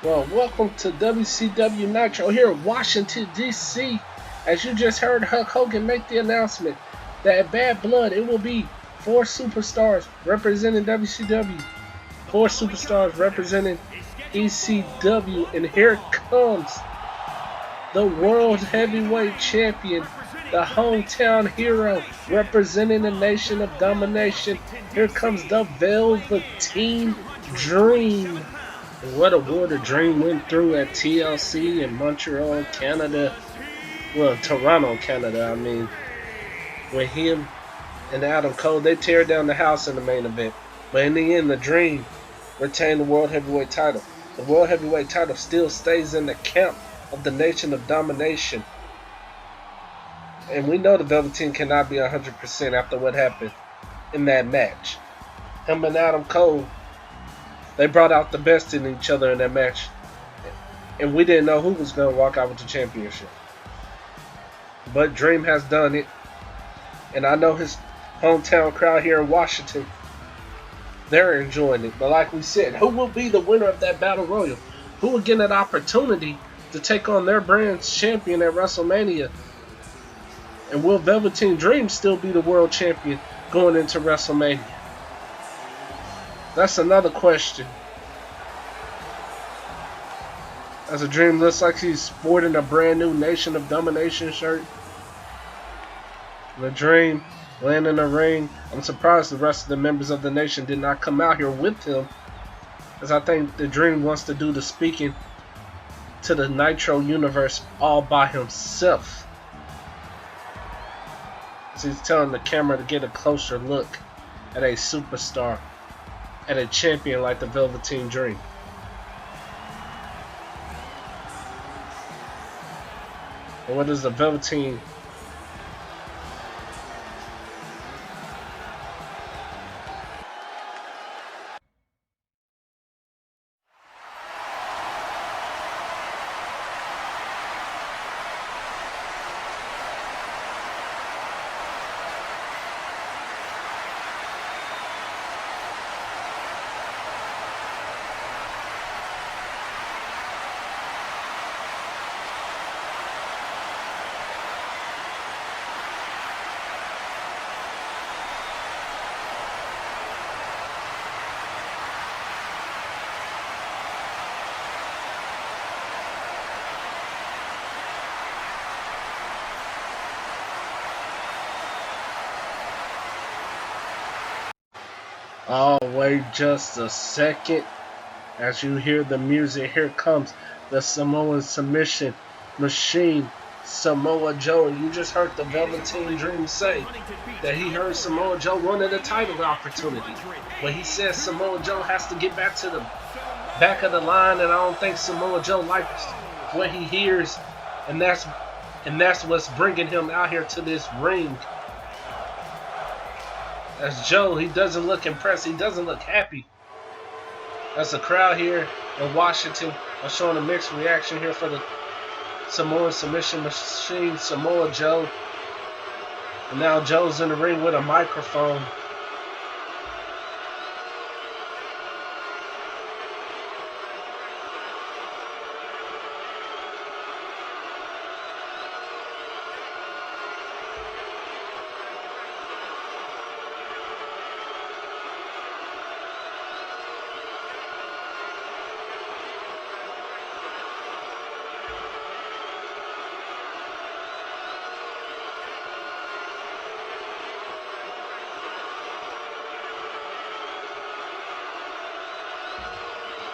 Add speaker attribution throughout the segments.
Speaker 1: Well, welcome to WCW Nitro here in Washington, D.C. As you just heard Hulk Hogan make the announcement that at Bad Blood it will be four superstars representing WCW, four superstars representing ECW, and here comes the World Heavyweight Champion, the hometown hero representing the Nation of Domination. Here comes the Velveteen Dream. What a war the Dream went through at TLC in Montreal, Canada. Well, Toronto, Canada, I mean. When him and Adam Cole, they tear down the house in the main event. But in the end, the Dream retained the World Heavyweight title. The World Heavyweight title still stays in the camp of the Nation of Domination. And we know the Velveteen cannot be 100% after what happened in that match. Him and Adam Cole, they brought out the best in each other in that match. And we didn't know who was going to walk out with the championship. But Dream has done it. And I know his hometown crowd here in Washington, they're enjoying it. But like we said, who will be the winner of that Battle Royal? Who will get an opportunity to take on their brand's champion at WrestleMania? And will Velveteen Dream still be the world champion going into WrestleMania? That's another question. As a Dream looks like he's sporting a brand new Nation of Domination shirt. The Dream laying in the ring. I'm surprised the rest of the members of the Nation did not come out here with him, as I think the Dream wants to do the speaking to the Nitro universe all by himself. So he's telling the camera to get a closer look at a superstar, at a champion like the Velveteen Dream. And what is the Velveteen? Oh, wait just a second. As you hear the music, here comes the Samoan submission machine, Samoa Joe. And you just heard the Velveteen Dream say that he heard Samoa Joe wanted a title opportunity. But he says Samoa Joe has to get back to the back of the line, and I don't think Samoa Joe likes what he hears, and that's what's bringing him out here to this ring. As Joe, he doesn't look impressed. He doesn't look happy. As the crowd here in Washington are showing a mixed reaction here for the Samoan submission machine, Samoa Joe. And now Joe's in the ring with a microphone.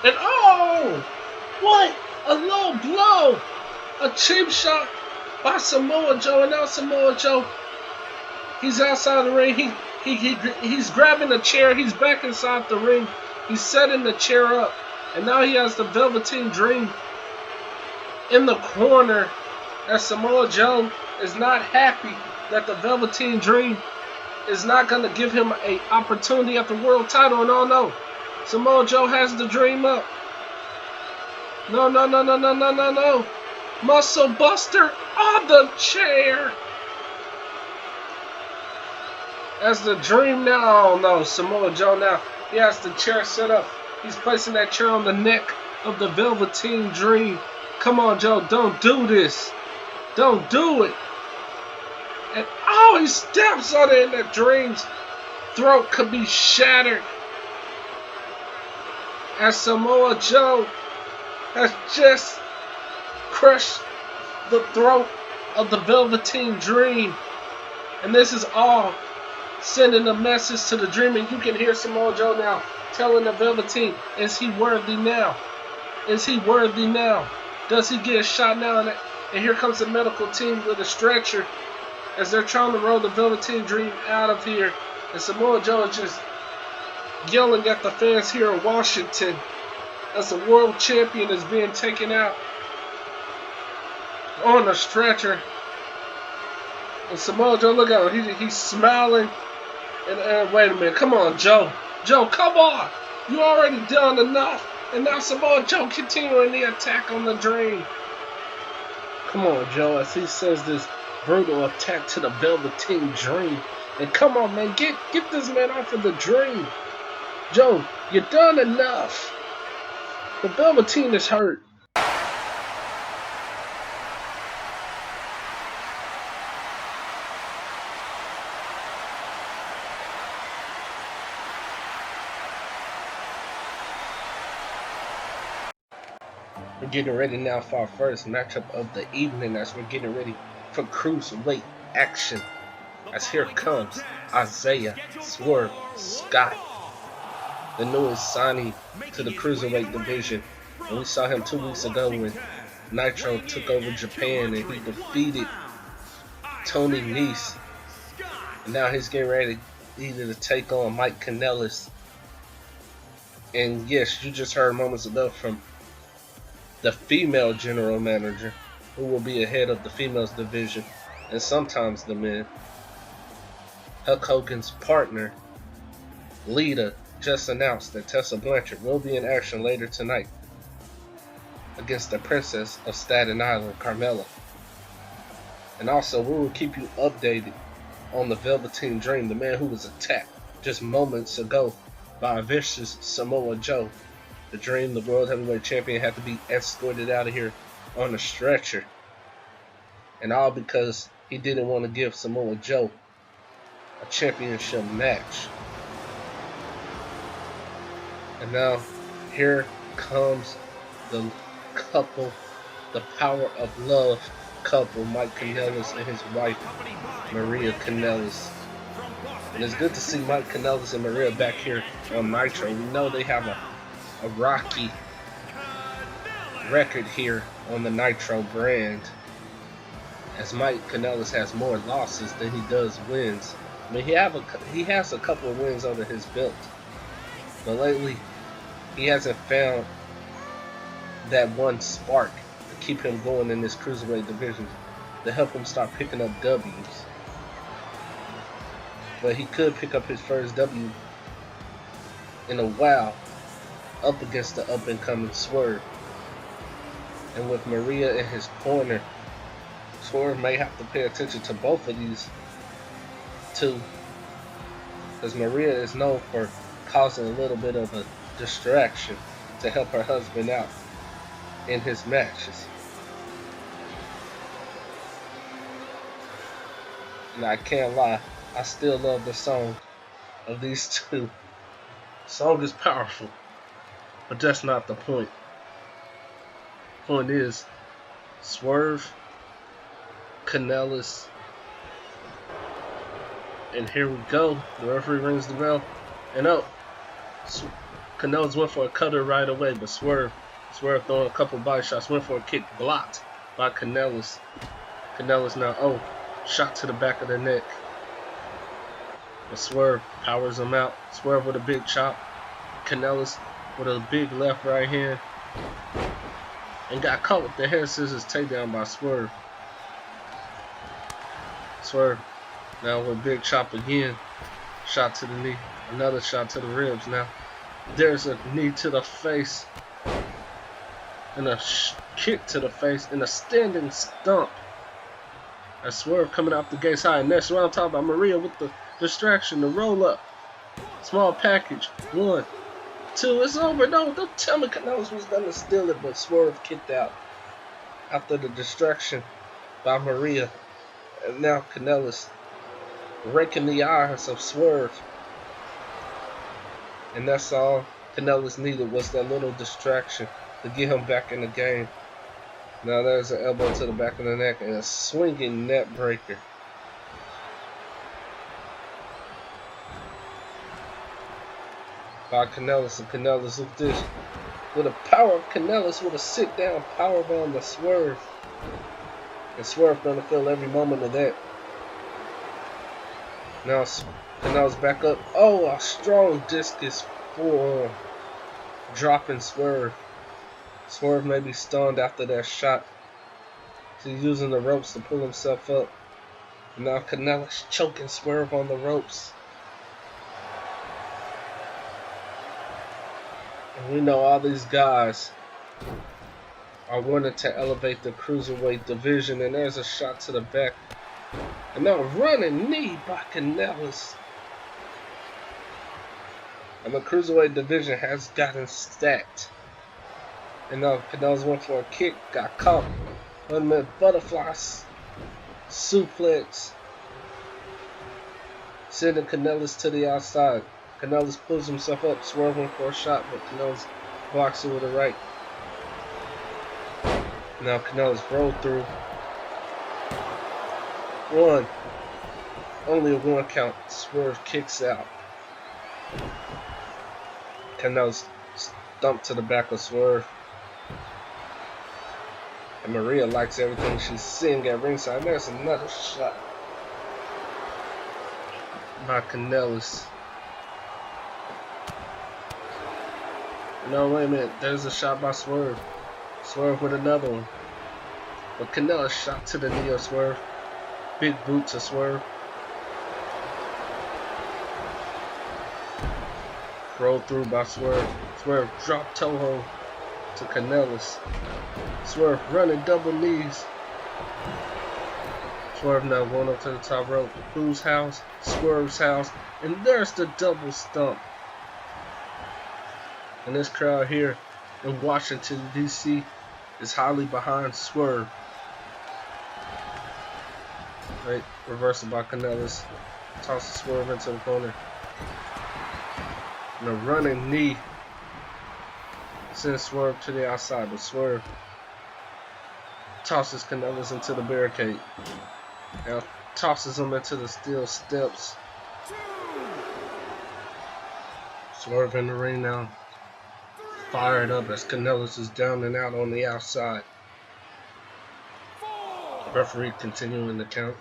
Speaker 1: And oh, what a low blow! A cheap shot by Samoa Joe, and now Samoa Joe, he's outside the ring. He's grabbing a chair. He's back inside the ring. He's setting the chair up, and now he has the Velveteen Dream in the corner. As Samoa Joe is not happy that the Velveteen Dream is not going to give him an opportunity at the world title. And oh no, Samoa Joe has the Dream up. No. Muscle Buster on the chair. As the Dream now, oh no, Samoa Joe now, he has the chair set up. He's placing that chair on the neck of the Velveteen Dream. Come on, Joe, don't do this. Don't do it. And oh, he steps on it, and the Dream's throat could be shattered. As Samoa Joe has just crushed the throat of the Velveteen Dream. And this is all sending a message to the Dream. And you can hear Samoa Joe now telling the Velveteen, is he worthy now? Is he worthy now? Does he get a shot now? And here comes the medical team with a stretcher as they're trying to roll the Velveteen Dream out of here. And Samoa Joe is just yelling at the fans here in Washington as the world champion is being taken out on a stretcher. And Samoa Joe, look at him. He's smiling. And wait a minute. Come on, Joe. Joe, come on. You already done enough. And now Samoa Joe continuing the attack on the Dream. Come on, Joe, as he says this brutal attack to the Velveteen Dream. And come on, man. Get this man off of the Dream. Joe, you done enough. The Velveteen is hurt. We're getting ready now for our first matchup of the evening as we're getting ready for Cruiserweight action. As here comes Isaiah Swerve Scott, the newest signee to the Cruiserweight division. And we saw him 2 weeks ago when NITRO took over Japan and he defeated Tony Nese. And now he's getting ready either to take on Mike Kanellis. And yes, you just heard moments ago from the female general manager, who will be ahead of the females division and sometimes the men. Hulk Hogan's partner, Lita, just announced that Tessa Blanchard will be in action later tonight against the Princess of Staten Island, Carmella. And also, we will keep you updated on the Velveteen Dream, the man who was attacked just moments ago by a vicious Samoa Joe. The Dream, the World Heavyweight Champion, had to be escorted out of here on a stretcher. And all because he didn't want to give Samoa Joe a championship match. And now, here comes the couple, the Power of Love couple, Mike Kanellis and his wife, Maria Kanellis. And it's good to see Mike Kanellis and Maria back here on NITRO. We know they have a rocky record here on the NITRO brand, as Mike Kanellis has more losses than he does wins. I mean, he has a couple of wins under his belt, but lately he hasn't found that one spark to keep him going in this Cruiserweight division to help him start picking up W's. But he could pick up his first W in a while up against the up-and-coming Swerve. And with Maria in his corner, Swerve may have to pay attention to both of these two, because Maria is known for causing a little bit of a distraction to help her husband out in his matches. And I can't lie, I still love the song of these two. The song is powerful, but that's not the point. The point is, Swerve, Kanellis, and here we go. The referee rings the bell, and Kanellis went for a cutter right away, but Swerve throwing a couple body shots, went for a kick, blocked by Kanellis. Kanellis now, shot to the back of the neck. But Swerve powers him out. Swerve with a big chop. Kanellis with a big left right hand. And got caught with the hair scissors takedown by Swerve. Swerve now with a big chop again. Shot to the knee. Another shot to the ribs now. There's a knee to the face. And a kick to the face. And a standing stomp. As Swerve coming out the gates high. And next round, I'm talking about Maria with the distraction, the roll up. Small package. 1, 2. It's over. No, don't tell me Canellis was going to steal it, but Swerve kicked out after the distraction by Maria. And now Canellis raking the eyes of Swerve. And that's all Canellis needed was that little distraction to get him back in the game. Now there's an elbow to the back of the neck and a swinging net breaker. By Canellis, and Canellis, look at this. With the power of Canellis with a sit-down powerbomb to Swerve. And Swerve gonna feel every moment of that. Now Canellis back up. Oh, a strong discus forearm. Dropping Swerve. Swerve may be stunned after that shot. He's using the ropes to pull himself up. And now Canellis choking Swerve on the ropes. And we know all these guys are wanting to elevate the cruiserweight division. And there's a shot to the back. And now running knee by Canellis. And the cruiserweight division has gotten stacked. And now Canellis went for a kick, got caught. 1 minute butterfly suplex. Sending Canellis to the outside. Canellis pulls himself up, swerving for a shot, but Canellis blocks it with a right. Now Canellis rolled through. 1. Only a 1 count. Swerve kicks out. Canellis stumped to the back of Swerve. And Maria likes everything she's seeing at ringside. There's another shot by Canellis. No, wait a minute. There's a shot by Swerve. Swerve with another one. But Canellis shot to the knee of Swerve. Big boot to Swerve. Rolled through by Swerve. Swerve drop toe hold to Canellis. Swerve running double knees. Swerve now going up to the top rope. Whose house? Swerve's house. And there's the double stump. And this crowd here in Washington, D.C. is highly behind Swerve. Right, reversal by Canellis. Tosses Swerve into the corner. And a running knee sends Swerve to the outside, but Swerve tosses Canellis into the barricade. Now tosses him into the steel steps. Swerve in the ring now. Fired up as Canellis is down and out on the outside. Referee continuing the count.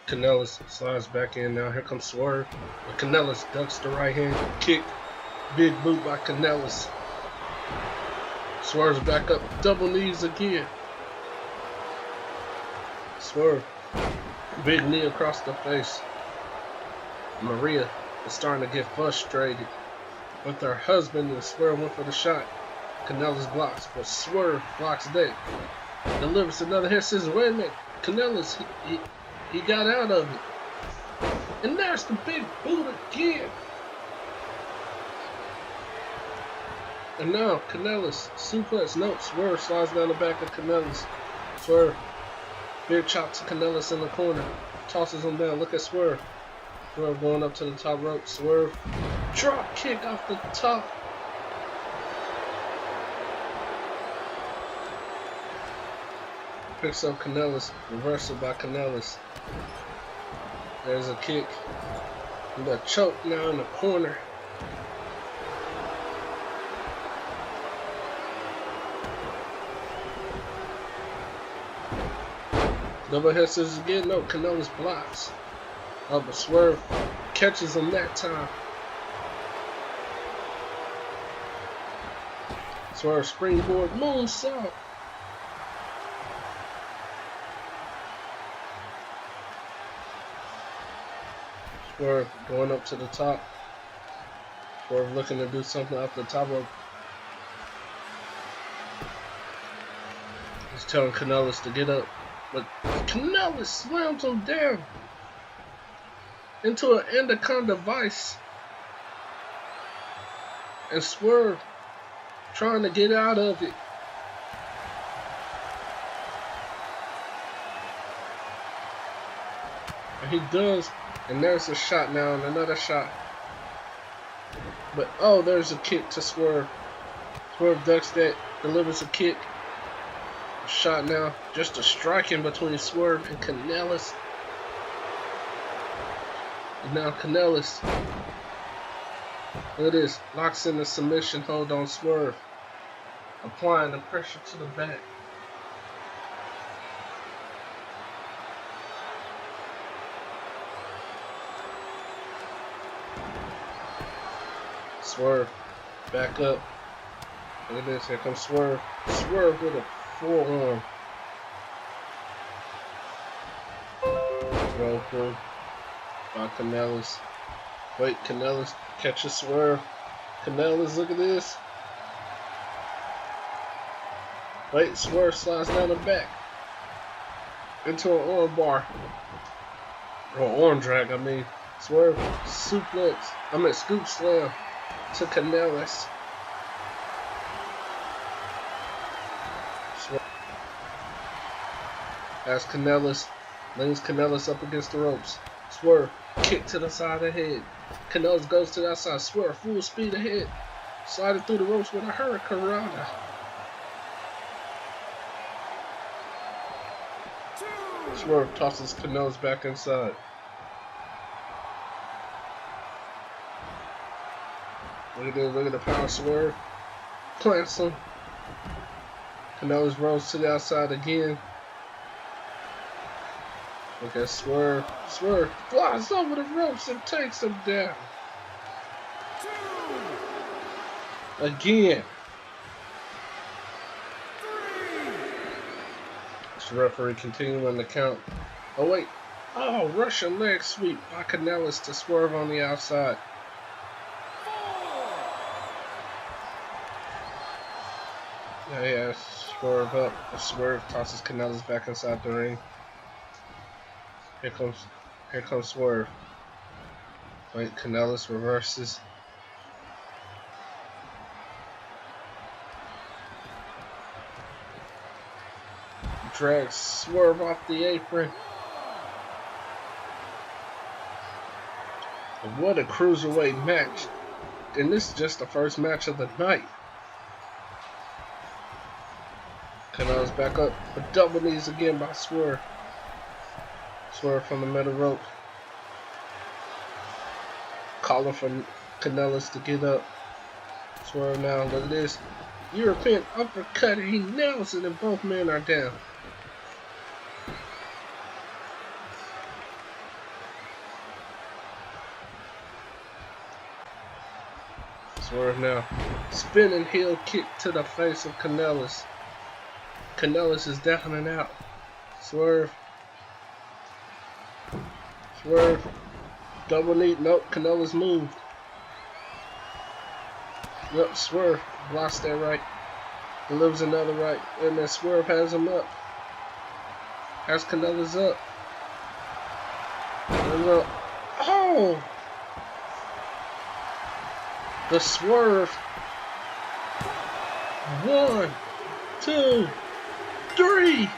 Speaker 1: Canellis slides back in now. Here comes Swerve. But Canellis ducks the right hand kick. Big boot by Canellis. Swerve's back up. Double knees again. Swerve. Big knee across the face. Maria is starting to get frustrated with her husband, and Swerve went for the shot. Canellis blocks, but Swerve blocks that. Delivers another hit. Says, wait a minute. Canellis, he got out of it. And there's the big boot again. And now Canellis suplex. No, Swerve slides down the back of Canellis. Swerve. Big chop to Canellis in the corner. Tosses him down. Look at Swerve. Swerve going up to the top rope. Swerve. Drop kick off the top. Picks up Canellis. Reversal by Canellis. There's a kick. And a choke now in the corner. Double head scissors again. No, Canellis blocks. Oh, but Swerve catches him that time. Swerve springboard moonsault. Swerve going up to the top. Swerve looking to do something off the top rope. He's telling Canellis to get up. But Canellis slams him down into an anaconda vice. And Swerve trying to get out of it. And he does. And there's a shot now and another shot. But, oh, there's a kick to Swerve. Swerve ducks that, delivers a kick. A shot now. Just a striking between Swerve and Kanellis. And now Kanellis, look at this, locks in the submission hold on Swerve. Applying the pressure to the back. Swerve, back up. Look at this, here comes Swerve. Swerve with a forearm. Roll through by Kanellis. Wait, Kanellis catches Swerve. Kanellis, look at this. Wait, Swerve slides down the back into an arm bar. Or arm drag, I mean. Swerve suplex, scoop slam to Kanellis. Swerve as Kanellis leans Kanellis up against the ropes. Swerve, kick to the side of the head. Kanellis goes to the outside. Swerve, full speed ahead. Sliding through the ropes with a hurricanrana. Swerve tosses Kanellis back inside. Look at this, look at the power Swerve. Plants him. Kanellis rolls to the outside again. Look at Swerve. Swerve flies over the ropes and takes him down. Again. The referee continuing the count. Oh wait. Oh, Russian leg sweep by Kanellis to Swerve on the outside. Yeah, Swerve up. Swerve tosses Kanellis back inside the ring. Here comes Swerve. Wait, Kanellis reverses. Drags Swerve off the apron. And what a cruiserweight match. And this is just the first match of the night. Kanellis back up. A double knees again by Swerve. Swerve from the middle rope. Calling for Kanellis to get up. Swerve now, look at this. European uppercut, and he nails it, and both men are down. Swerve now. Spinning heel kick to the face of Kanellis. Kanellis is down and out. Swerve. Swerve. Double knee. Nope, Kanellis moved. Yep, Swerve lost that right. Delivers another right. And then Swerve has him up. Has Kanellis up. And look. Oh! The Swerve. 1, 2, 3.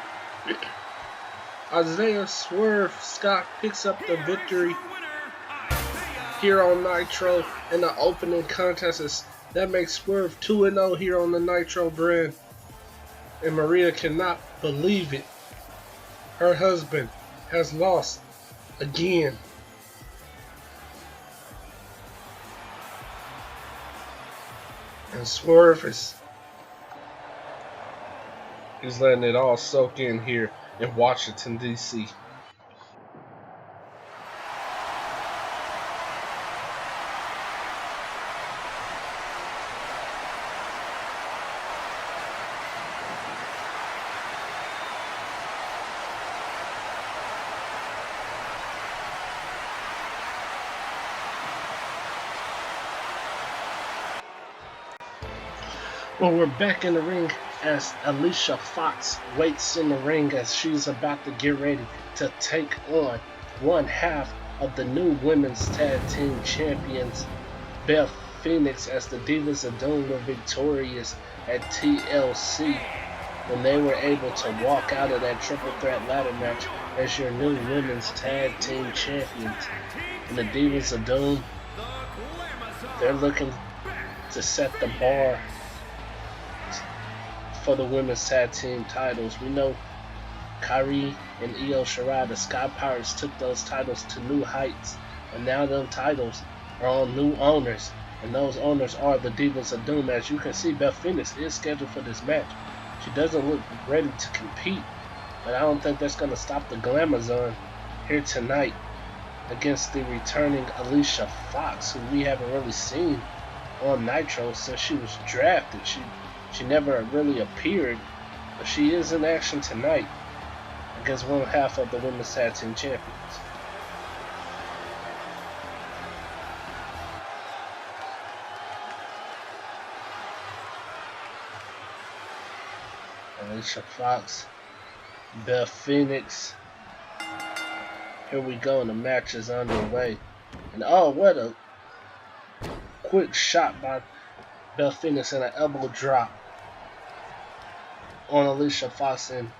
Speaker 1: Isaiah Swerve Scott picks up the victory here on Nitro in the opening contest. That makes Swerve 2-0 here on the Nitro brand. And Maria cannot believe it. Her husband has lost again. And Swerve is letting it all soak in here in Washington, D.C. Well, we're back in the ring as Alicia Fox waits in the ring as she's about to get ready to take on one half of the new women's tag team champions, Beth Phoenix as the Divas of Doom were victorious at TLC when they were able to walk out of that triple threat ladder match as your new women's tag team champions. And the Divas of Doom, they're looking to set the bar for the women's tag team titles. We know Kairi and Io Shirai, the Sky Pirates, took those titles to new heights, and now them titles are on new owners, and those owners are the Divas of Doom. As you can see, Beth Phoenix is scheduled for this match. She doesn't look ready to compete, but I don't think that's going to stop the Glamazon here tonight against the returning Alicia Fox, who we haven't really seen on Nitro since she was drafted. She never really appeared, but she is in action tonight against one half of the women's tag team champions. Alicia Fox, Beth Phoenix. Here we go, and the match is underway. And oh, what a quick shot by Beth Phoenix and an elbow drop on Alicia Fox. And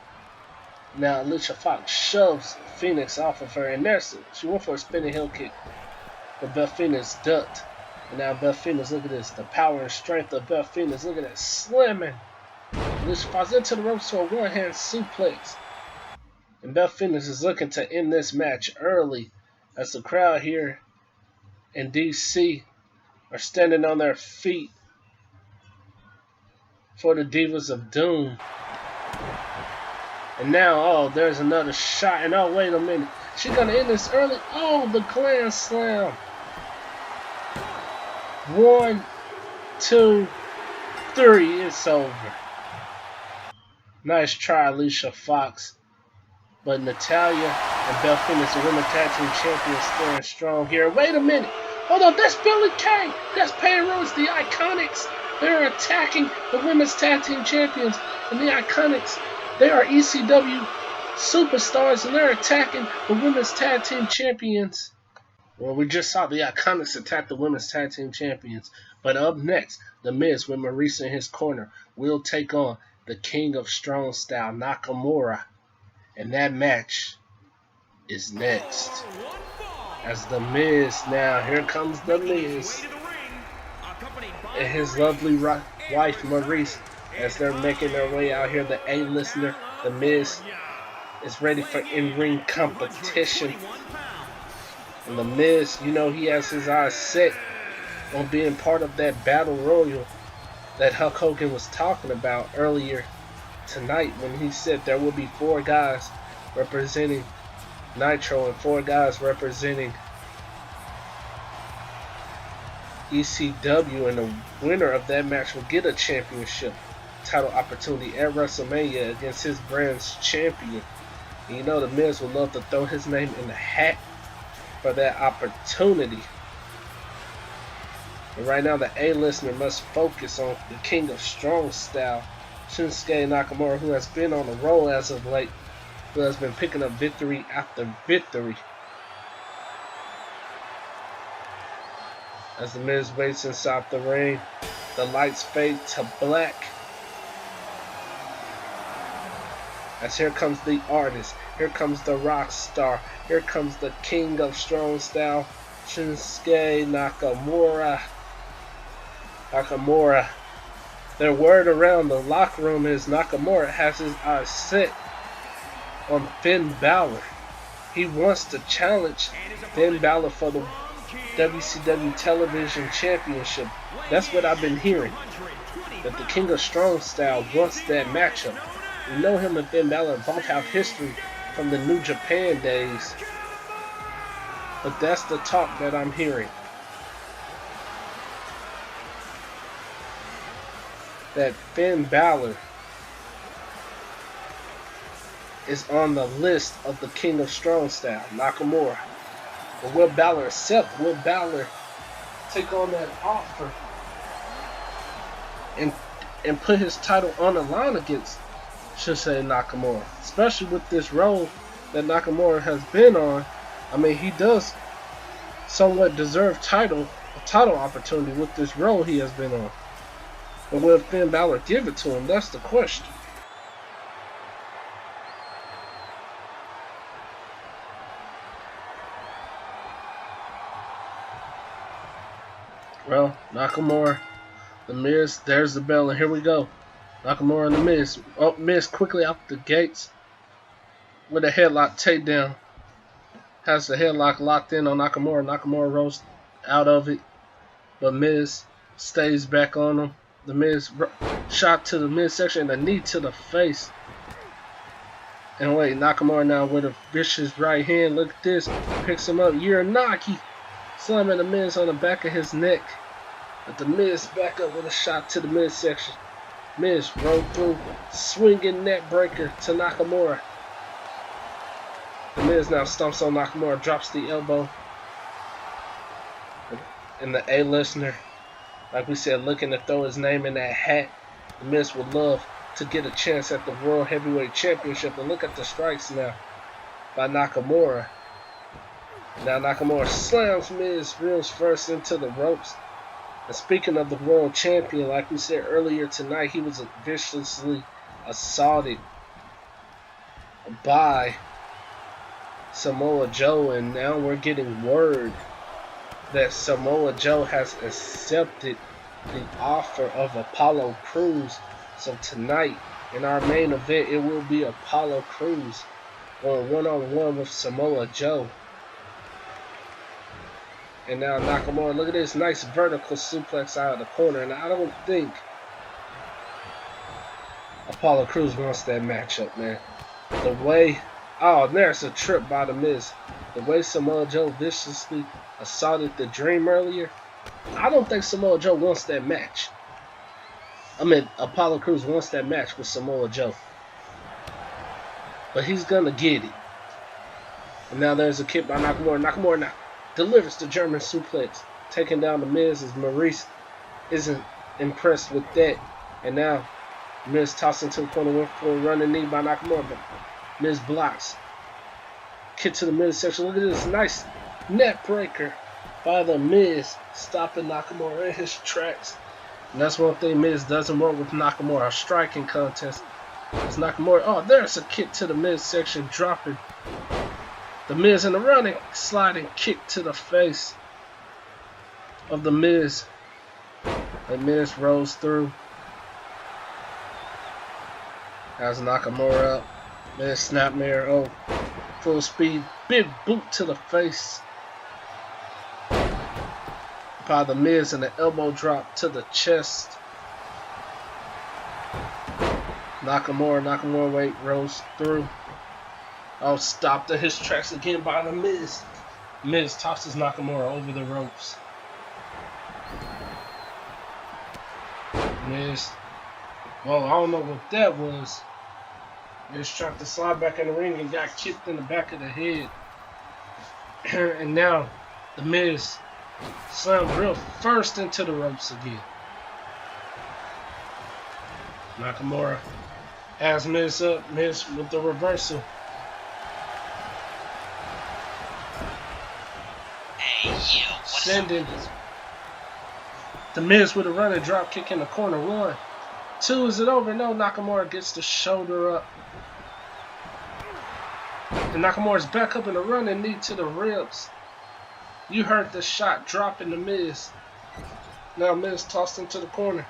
Speaker 1: now Alicia Fox shoves Phoenix off of her, and there's she went for a spinning heel kick, but Beth Phoenix ducked. And now Beth Phoenix, look at this, the power and strength of Beth Phoenix. Look at that, slamming Alicia Fox into the ropes for a one-hand suplex. And Beth Phoenix is looking to end this match early as the crowd here in DC are standing on their feet for the Divas of Doom. And now, oh, there's another shot. And oh, wait a minute. She's going to end this early. Oh, the Grand Slam. 1, 2, 3. It's over. Nice try, Alicia Fox. But Natalya and Beth Phoenix, the women's tag team champions, staying strong here. Wait a minute. Hold on, that's Billie Kay. That's Peyton Royce, the Iconics. They're attacking the women's tag team champions. And the Iconics, they are ECW superstars, and they're attacking the women's tag team champions. Well, we just saw the Iconics attack the women's tag team champions. But up next, The Miz with Maurice in his corner will take on the King of Strong Style, Nakamura. And that match is next. As The Miz, now here comes The Miz and his lovely wife Maurice, as they're making their way out here. The A-listener, The Miz, is ready for in-ring competition. And The Miz, you know, he has his eyes set on being part of that battle royal that Hulk Hogan was talking about earlier tonight, when he said there will be 4 guys representing Nitro and 4 guys representing ECW, and the winner of that match will get a championship title opportunity at WrestleMania against his brand's champion. And you know, The Miz would love to throw his name in the hat for that opportunity. And right now, the A-listener must focus on the King of Strong Style, Shinsuke Nakamura, who has been on a roll as of late, who has been picking up victory after victory. As The Miz waits inside the ring, the lights fade to black. As here comes the artist, here comes the rock star, here comes the King of Strong Style, Shinsuke Nakamura. Their word around the locker room is Nakamura has his eyes set on Finn Balor. He wants to challenge Finn Balor for the WCW Television Championship. That's what I've been hearing. That the King of Strong Style wants that matchup. We know him and Finn Balor both have history from the New Japan days. But that's the talk that I'm hearing. That Finn Balor is on the list of the King of Strong Style, Nakamura. But will Balor accept? Will Balor take on that offer and put his title on the line against Shinsuke Nakamura? Especially with this role that Nakamura has been on. I mean, he does somewhat deserve title a title opportunity with this role he has been on. But will Finn Balor give it to him? That's the question. Well, Nakamura, The Miz, there's the bell, and here we go. Nakamura and The Miz. Oh, Miz quickly out the gates with a headlock takedown. Has the headlock locked in on Nakamura. Nakamura rolls out of it, but Miz stays back on him. The Miz shot to the midsection, a knee to the face. And wait, Nakamura now with a vicious right hand. Look at this. Picks him up. Uranagi. Slamming the Miz on the back of his neck. But the Miz back up with a shot to the midsection. Miz rolled through. Swinging net breaker to Nakamura. The Miz now stomps on Nakamura. Drops the elbow. And the A-listener, like we said, looking to throw his name in that hat. The Miz would love to get a chance at the World Heavyweight Championship. And look at the strikes now by Nakamura. Now Nakamura slams Miz reels first into the ropes. And speaking of the world champion, like we said earlier tonight, he was viciously assaulted by Samoa Joe. And now we're getting word that Samoa Joe has accepted the offer of Apollo Crews. So tonight, in our main event, it will be Apollo Crews going one-on-one with Samoa Joe. And now Nakamura, look at this nice vertical suplex out of the corner. And I don't think Apollo Crews wants that matchup, man. The way, oh, there's a trip by the Miz. The way Samoa Joe viciously assaulted the Dream earlier, I don't think Samoa Joe wants that match. I mean, Apollo Crews wants that match with Samoa Joe. But he's going to get it. And now there's a kick by Nakamura. Nakamura now delivers the German suplex, taking down the Miz as Maurice isn't impressed with that. And now Miz tossed into the corner, went for a running knee by Nakamura, but Miz blocks. Kick to the midsection. Look at this nice net breaker by the Miz, stopping Nakamura in his tracks. And that's one thing Miz doesn't want with Nakamura, a striking contest. It's Nakamura. Oh, there's a kick to the midsection, dropping the Miz in the running, sliding kick to the face of the Miz. The Miz rolls through. Has Nakamura up. Miz snapmare. Oh, full speed. Big boot to the face by the Miz, and an elbow drop to the chest. Nakamura, wait, rolls through. Oh, stopped in his tracks again by the Miz. Miz tosses Nakamura over the ropes. Miz, well, I don't know what that was. Miz tried to slide back in the ring and got kicked in the back of the head. And now the Miz slammed real first into the ropes again. Nakamura has Miz up. Miz with the reversal. Sending the Miz with a running drop kick in the corner. 1, 2, is it over? No, Nakamura gets the shoulder up. And Nakamura's back up in a running knee to the ribs. You heard the shot dropping the Miz. Now Miz tossed into the corner.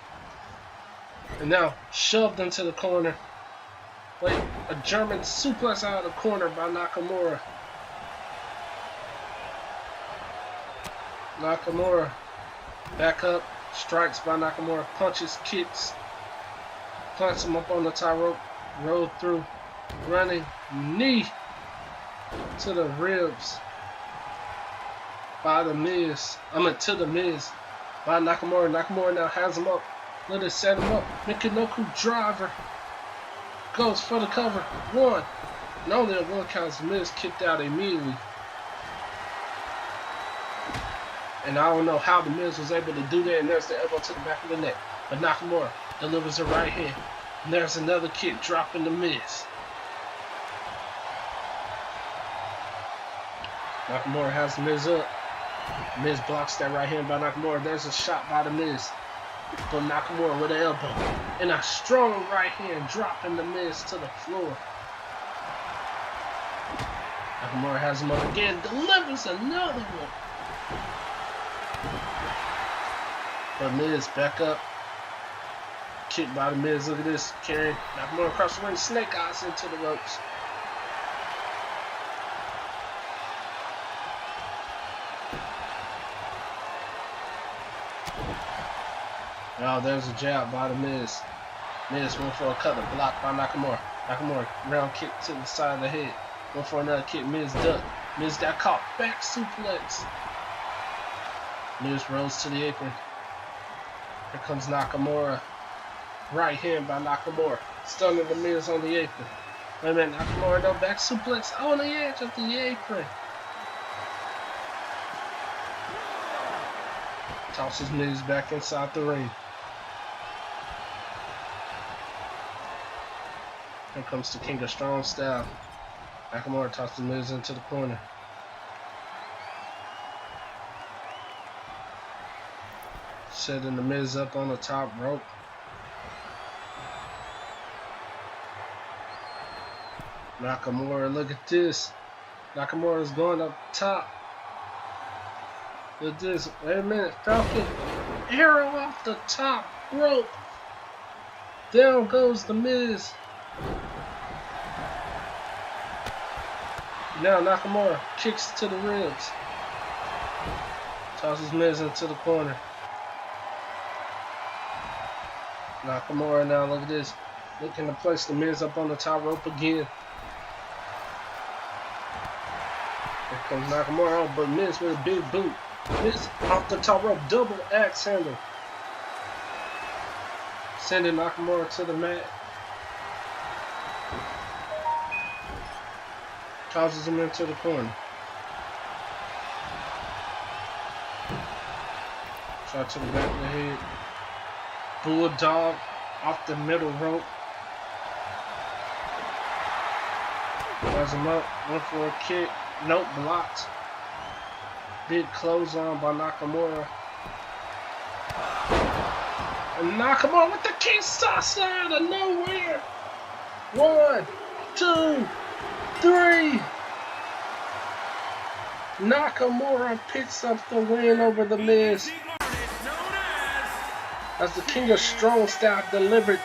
Speaker 1: And now shoved into the corner. Wait, a German suplex out of the corner by Nakamura. Nakamura back up, strikes by Nakamura, punches, kicks, plants him up on the tie rope, roll through, running knee to the ribs by the Miz. To the Miz by Nakamura. Nakamura now has him up. Let it set him up. Michinoku driver goes for the cover. 1. And only at 1 count. Miz kicked out immediately. And I don't know how the Miz was able to do that. And there's the elbow to the back of the neck. But Nakamura delivers a right hand. And there's another kick dropping the Miz. Nakamura has the Miz up. Miz blocks that right hand by Nakamura. There's a shot by the Miz. But Nakamura with an elbow. And a strong right hand dropping the Miz to the floor. Nakamura has him up again. Delivers another one. But Miz back up. Kick by the Miz. Look at this. Carrying Nakamura across the ring. Snake eyes into the ropes. Oh, there's a jab by the Miz. Miz went for a cutter, blocked by Nakamura. Nakamura, round kick to the side of the head. Went for another kick, Miz ducked. Miz got caught, back suplex. Miz rose to the apron. Here comes Nakamura. Right hand by Nakamura. Stunning the Miz on the apron. Wait a minute, Nakamura, no back suplex on the edge of the apron. Tosses Miz back inside the ring. Here comes the King of Strong Style. Nakamura tosses Miz into the corner. Setting the Miz up on the top rope. Nakamura, look at this. Nakamura is going up top. Look at this. Wait a minute. Falcon arrow off the top rope. Down goes the Miz. Now Nakamura kicks to the ribs. Tosses Miz into the corner. Nakamura now, look at this. Looking to place the Miz up on the top rope again. Here comes Nakamura, but Miz with a big boot. Miz off the top rope, double axe handle. Sending Nakamura to the mat. Tosses him into the corner. Shot to the back of the head. Bulldog off the middle rope. Rise him up. Went for a kick. Nope, blocked. Big clothesline by Nakamura. And Nakamura with the Kinshasa out of nowhere. 1, 2, 3. Nakamura picks up the win over the Miz. As the King of Strong Style delivered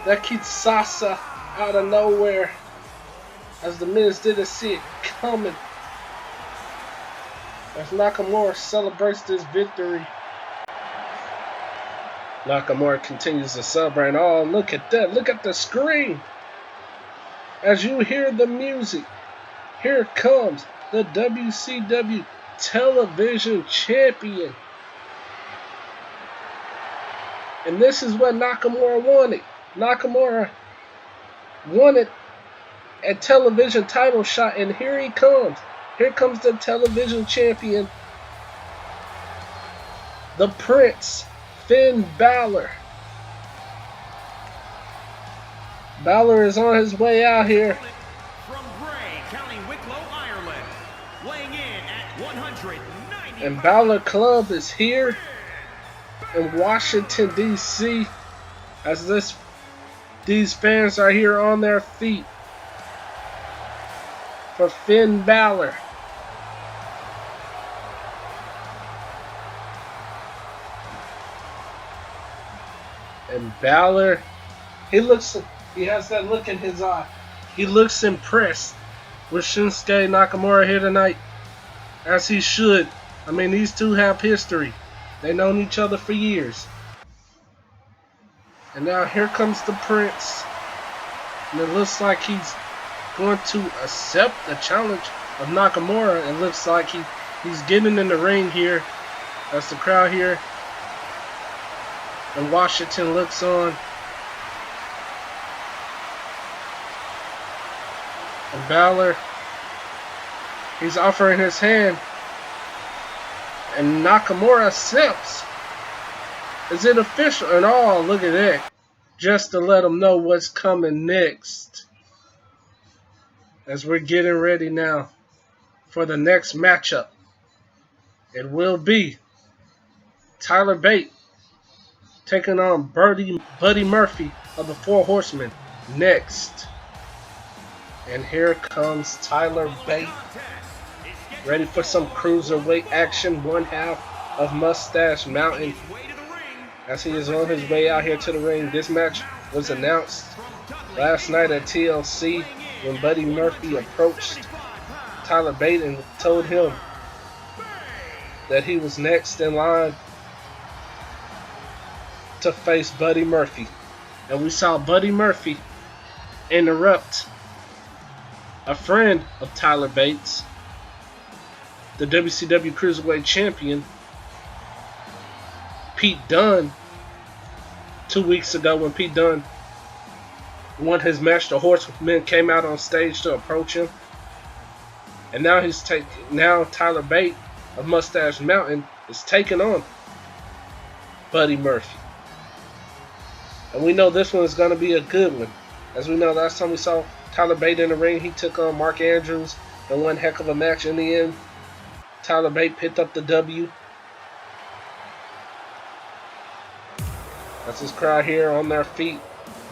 Speaker 1: that Kinshasa out of nowhere. As the Miz didn't see it coming. As Nakamura celebrates this victory. Nakamura continues to celebrate. Oh, look at that. Look at the screen. As you hear the music, here comes the WCW Television Champion. And this is what Nakamura wanted. Nakamura wanted a television title shot, and here he comes. Here comes the television champion, the Prince, Finn Balor. Balor is on his way out here.
Speaker 2: From Bray, County Wicklow, Ireland, weighing in at 190.
Speaker 1: And Balor Club is here in Washington, D.C. as these fans are here on their feet for Finn Balor. And Balor, he has that look in his eye. He looks impressed with Shinsuke Nakamura here tonight, as he should. I mean, these two have history. They've known each other for years. And now here comes the Prince. And it looks like he's going to accept the challenge of Nakamura. It looks like he's getting in the ring here. That's the crowd here. And Washington looks on. And Balor, he's offering his hand. And Nakamura accepts. Is it official? And oh, look at that. Just to let them know what's coming next. As we're getting ready now for the next matchup It will be Tyler Bate taking on Buddy Murphy of the Four Horsemen next. And here comes Tyler Bate, ready for some cruiserweight action. One half of Mustache Mountain as he is on his way out here to the ring. This match was announced last night at TLC when Buddy Murphy approached Tyler Bate and told him that he was next in line to face Buddy Murphy. And we saw Buddy Murphy interrupt a friend of Tyler Bates, the WCW Cruiserweight Champion, Pete Dunne, 2 weeks ago when Pete Dunne won his match. The Horsemen came out on stage to approach him. And now Tyler Bate of Mustache Mountain is taking on Buddy Murphy. And we know this one is going to be a good one. As we know, last time we saw Tyler Bate in the ring, he took on Mark Andrews in one heck of a match. In the end, Tyler Bate picked up the W. That's his crowd here on their feet,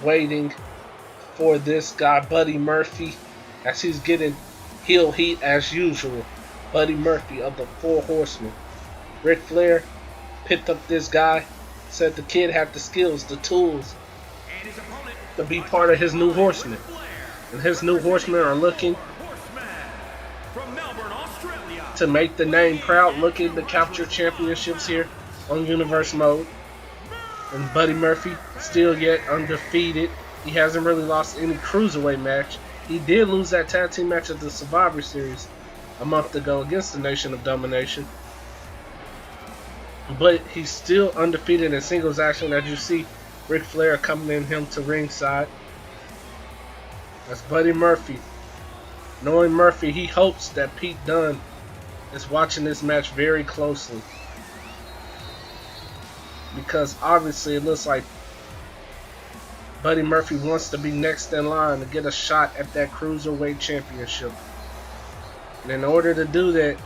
Speaker 1: waiting for this guy, Buddy Murphy, as he's getting heel heat as usual. Buddy Murphy of the Four Horsemen. Ric Flair picked up this guy, said the kid had the skills, the tools to be part of his new horsemen. And his new horsemen are looking to make the name proud, looking to capture championships here on Universe Mode. And Buddy Murphy still yet undefeated. He hasn't really lost any cruiserweight match. He did lose that tag team match at the Survivor Series a month ago against the Nation of Domination. But he's still undefeated in singles action, as you see Ric Flair accompanying him to ringside. That's Buddy Murphy. Knowing Murphy, he hopes that Pete Dunne is watching this match very closely, because obviously it looks like Buddy Murphy wants to be next in line to get a shot at that Cruiserweight Championship. And in order to do that,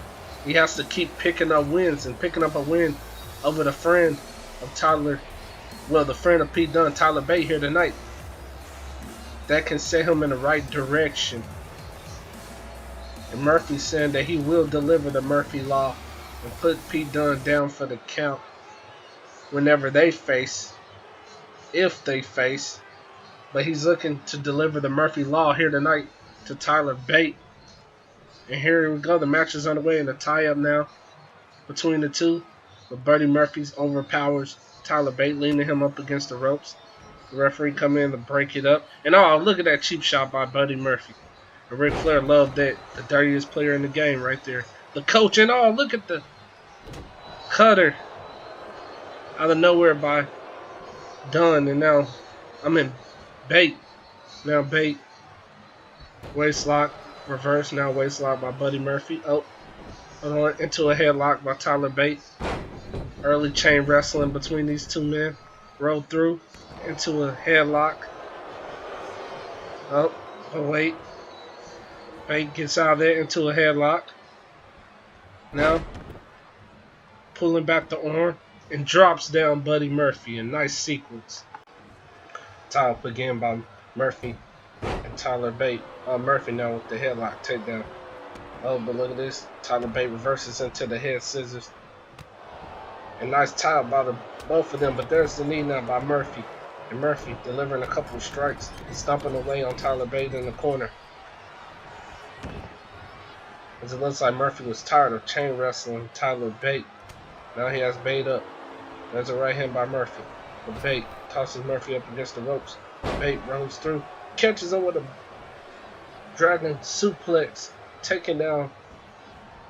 Speaker 1: he has to keep picking up wins, and picking up a win over the friend of the friend of Pete Dunne, Tyler Bate, here tonight. That can set him in the right direction. And Murphy's saying that he will deliver the Murphy Law and put Pete Dunne down for the count whenever they face, if they face. But he's looking to deliver the Murphy Law here tonight to Tyler Bate. And here we go. The match is underway in a tie-up now between the two. But Buddy Murphy's overpowers Tyler Bate, leaning him up against the ropes. The referee come in to break it up. And oh, look at that cheap shot by Buddy Murphy. And Ric Flair loved that. The dirtiest player in the game right there. The coach, and oh, look at the cutter out of nowhere by Dunne. And now Bate. Now Bate. Waist lock. Reverse. Now waist lock by Buddy Murphy. Oh, hold on. Into a headlock by Tyler Bate. Early chain wrestling between these two men. Roll through into a headlock. Oh, wait. Bate gets out of there into a headlock. Now, pulling back the arm and drops down Buddy Murphy. A nice sequence. Tied up again by Murphy and Tyler Bate. Murphy now with the headlock takedown. Oh, but look at this. Tyler Bate reverses into the head scissors. A nice tie by both of them, but there's the knee now by Murphy. And Murphy delivering a couple of strikes. He's stomping away on Tyler Bate in the corner. As it looks like Murphy was tired of chain wrestling Tyler Bate. Now he has Bate up. There's a right hand by Murphy. But Bate tosses Murphy up against the ropes. Bate rolls through. Catches him with a dragon suplex. Taking down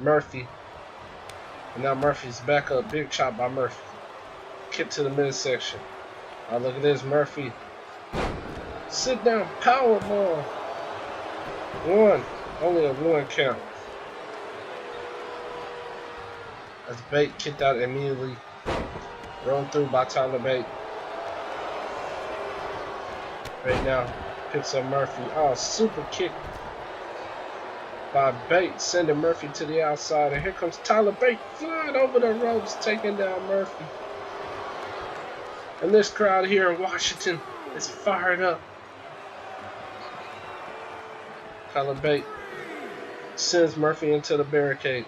Speaker 1: Murphy. And now Murphy's back up. Big chop by Murphy. Kick to the midsection. Oh, look at this. Murphy. Sit down. Powerball. One. Only a one count. As Bate kicked out immediately. Run through by Tyler Bate. Right now. Picks up Murphy. Oh, super kick. by Bate, sending Murphy to the outside. And here comes Tyler Bate flying over the ropes, taking down Murphy. And this crowd here in Washington is fired up. Tyler Bate sends Murphy into the barricade.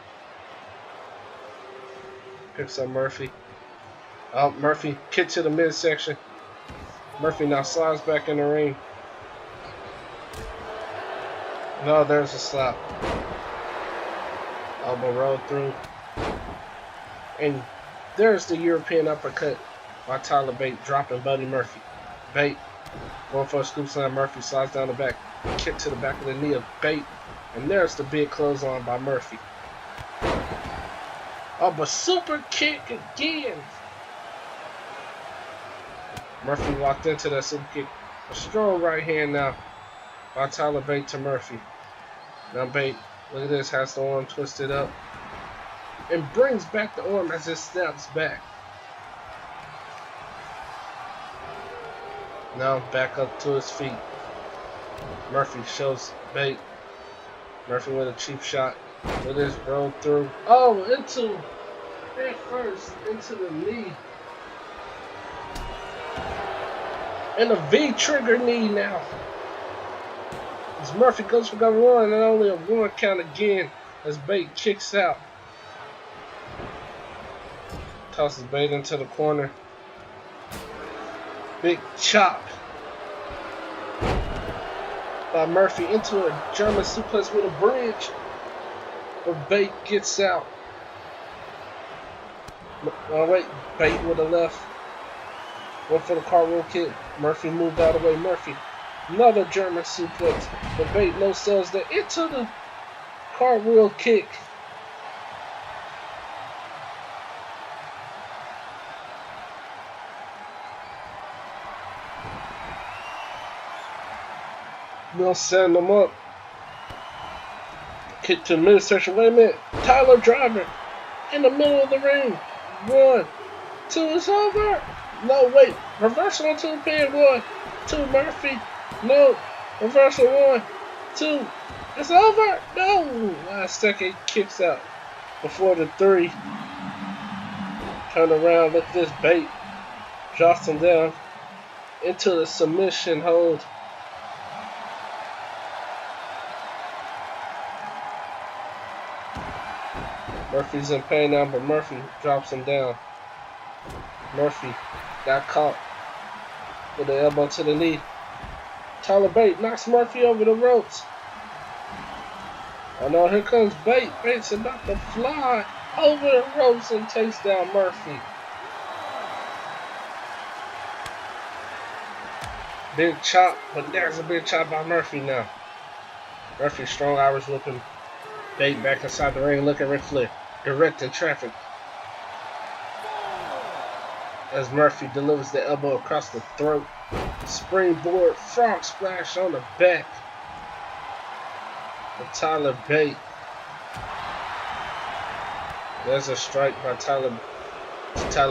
Speaker 1: Picks up Murphy. Oh, Murphy kick to the midsection. Murphy now slides back in the ring. No, there's a slap. Elbow rolled through. And there's the European uppercut by Tyler Bate, dropping Buddy Murphy. Bate going for a scoop slam. Murphy slides down the back. Kick to the back of the knee of Bate. And there's the big clothesline by Murphy. Oh, but super kick again. Murphy walked into that super kick. A strong right hand now by Tyler Bate to Murphy. Now Bate, look at this, has the arm twisted up. And brings back the arm as it snaps back. Now back up to his feet. Murphy shows Bate. Murphy with a cheap shot. Look at this, rolled through. Oh, head first, into the knee. And a V-trigger knee now. As Murphy goes for number one, and only a one count again as Bate kicks out. Tosses Bate into the corner. Big chop by Murphy into a German suplex with a bridge. But Bate gets out. Oh wait, Bate with a left. Went for the cartwheel kick. Murphy moved out of the way. Murphy, another German suplex. But Bate no sells that into the cartwheel kick. They'll send them up. Kick to the midsection. Wait a minute. Tyler Driver in the middle of the ring. 1, 2, it's over. No, wait. Reversal on 2 pin. 1, 2, Murphy. No. Reversal 1, 2. It's over. No. Last second kicks out before the 3. Turn around. Look at this. Bate drops him down into the submission hold. Murphy's in pain now, but Murphy drops him down. Murphy got caught with the elbow to the knee. Tyler Bate knocks Murphy over the ropes. Oh no, here comes Bate. Bate's about to fly over the ropes and takes down Murphy. Big chop, but there's a big chop by Murphy now. Murphy strong Irish whipping Bate back inside the ring. Look at Ric Flair directing traffic as Murphy delivers the elbow across the throat. Springboard frog splash on the back of Tyler Bate. There's a strike by Tyler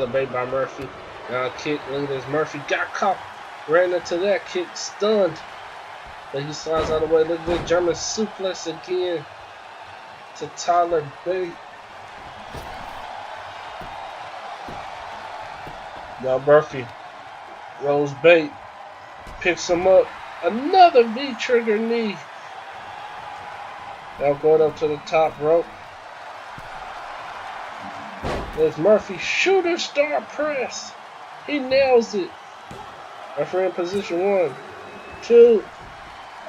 Speaker 1: Bate by Murphy. Now a kick. Look at this. Murphy got caught. Ran into that kick, stunned. But he slides out of the way. Look at this German suplex again to Tyler Bate. Now Murphy rolls Bate, picks him up. Another V-trigger knee. Now going up to the top rope. There's Murphy shooter star press. He nails it. Referee in position 1, 2.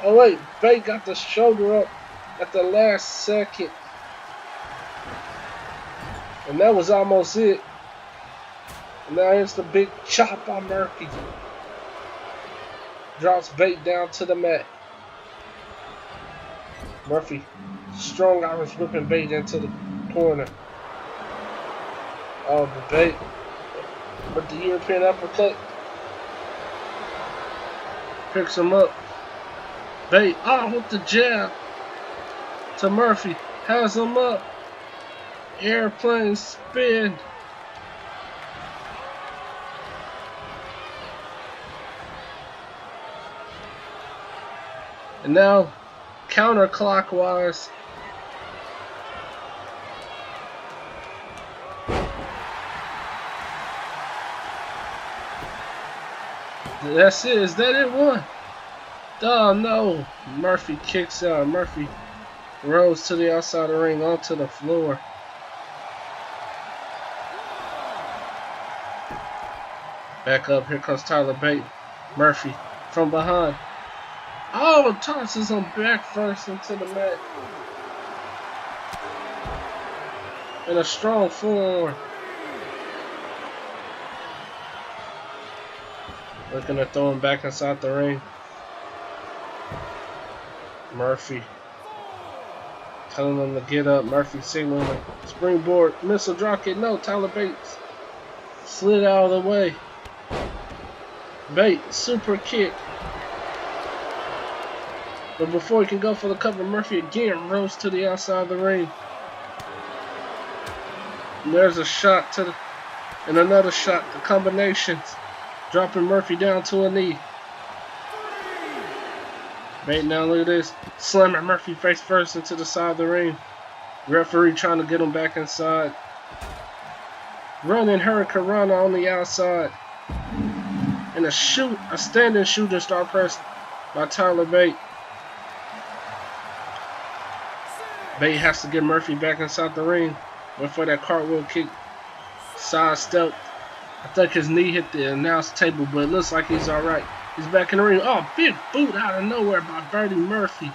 Speaker 1: Oh wait, Bate got the shoulder up at the last second. And that was almost it. And now here's the big chop on Murphy. Drops Bate down to the mat. Murphy, strong Irish whipping Bate into the corner. Oh, the Bate with the European uppercut. Picks him up. Bate, with the jab to Murphy. Has him up. Airplane spin. And now, counterclockwise, That's it. Is that it? One? Oh no. Murphy kicks out. Murphy rolls to the outside of the ring onto the floor. Back up. Here comes Tyler Bate. Murphy from behind. Oh, tosses him back first into the mat. And a strong forearm. Looking to throw him back inside the ring. Murphy telling him to get up. Murphy signaling springboard missile dropkick. No, Tyler Bates slid out of the way. Bate super kick. But before he can go for the cover, Murphy again rolls to the outside of the ring. And there's a shot to the, and another shot. The combinations dropping Murphy down to a knee. Bate now, look at this. Slamming Murphy face first into the side of the ring. Referee trying to get him back inside. Running Hurricane Rana on the outside. And a standing shooting star press by Tyler Bate. Bate has to get Murphy back inside the ring. Went for that cartwheel kick. Sidestep. I think his knee hit the announce table, but it looks like he's alright. He's back in the ring. Oh, big boot out of nowhere by Bertie Murphy.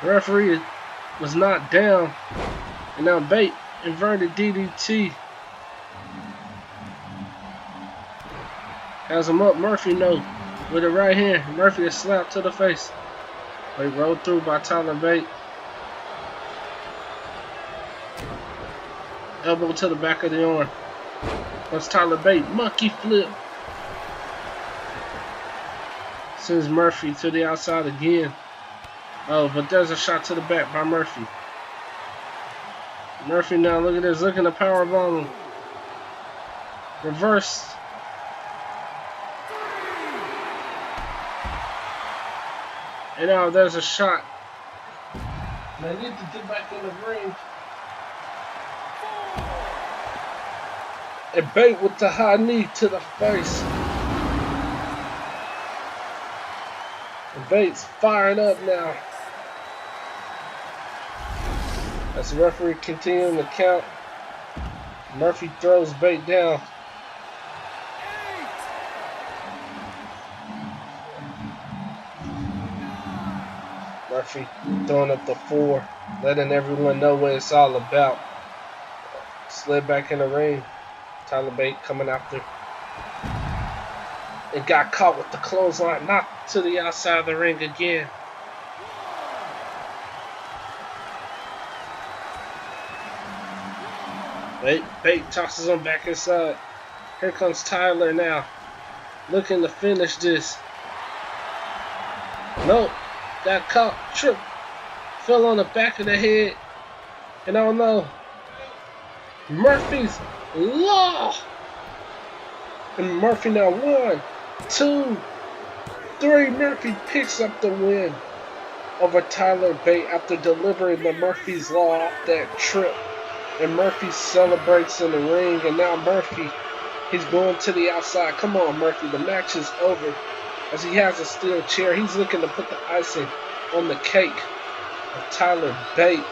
Speaker 1: The referee was knocked down. And now Bate inverted DDT. Has him up. Murphy no. With the right hand. Murphy is slapped to the face. They rolled through by Tyler Bate. Elbow to the back of the arm. That's Tyler Bate. Monkey flip. Sends Murphy to the outside again. Oh, but there's a shot to the back by Murphy. Murphy now, look at this, looking to powerbomb him. Reversed. And now there's a shot. They need to get back in the ring. And Bate with the high knee to the face. And Bate's firing up now. As the referee continuing the count, Murphy throws Bate down. Murphy throwing up the 4, letting everyone know what it's all about. Slid back in the ring. Tyler Bate coming after. And got caught with the clothesline, knocked to the outside of the ring again. Bate tosses him back inside. Here comes Tyler now. Looking to finish this. Nope. Got caught. Trip. Fell on the back of the head. And I don't know. Murphy's Law. And Murphy now 1, 2, 3. Murphy picks up the win over Tyler Bate after delivering the Murphy's Law off that trip. And Murphy celebrates in the ring. And now Murphy, he's going to the outside. Come on, Murphy. The match is over. As he has a steel chair, he's looking to put the icing on the cake of Tyler Bate.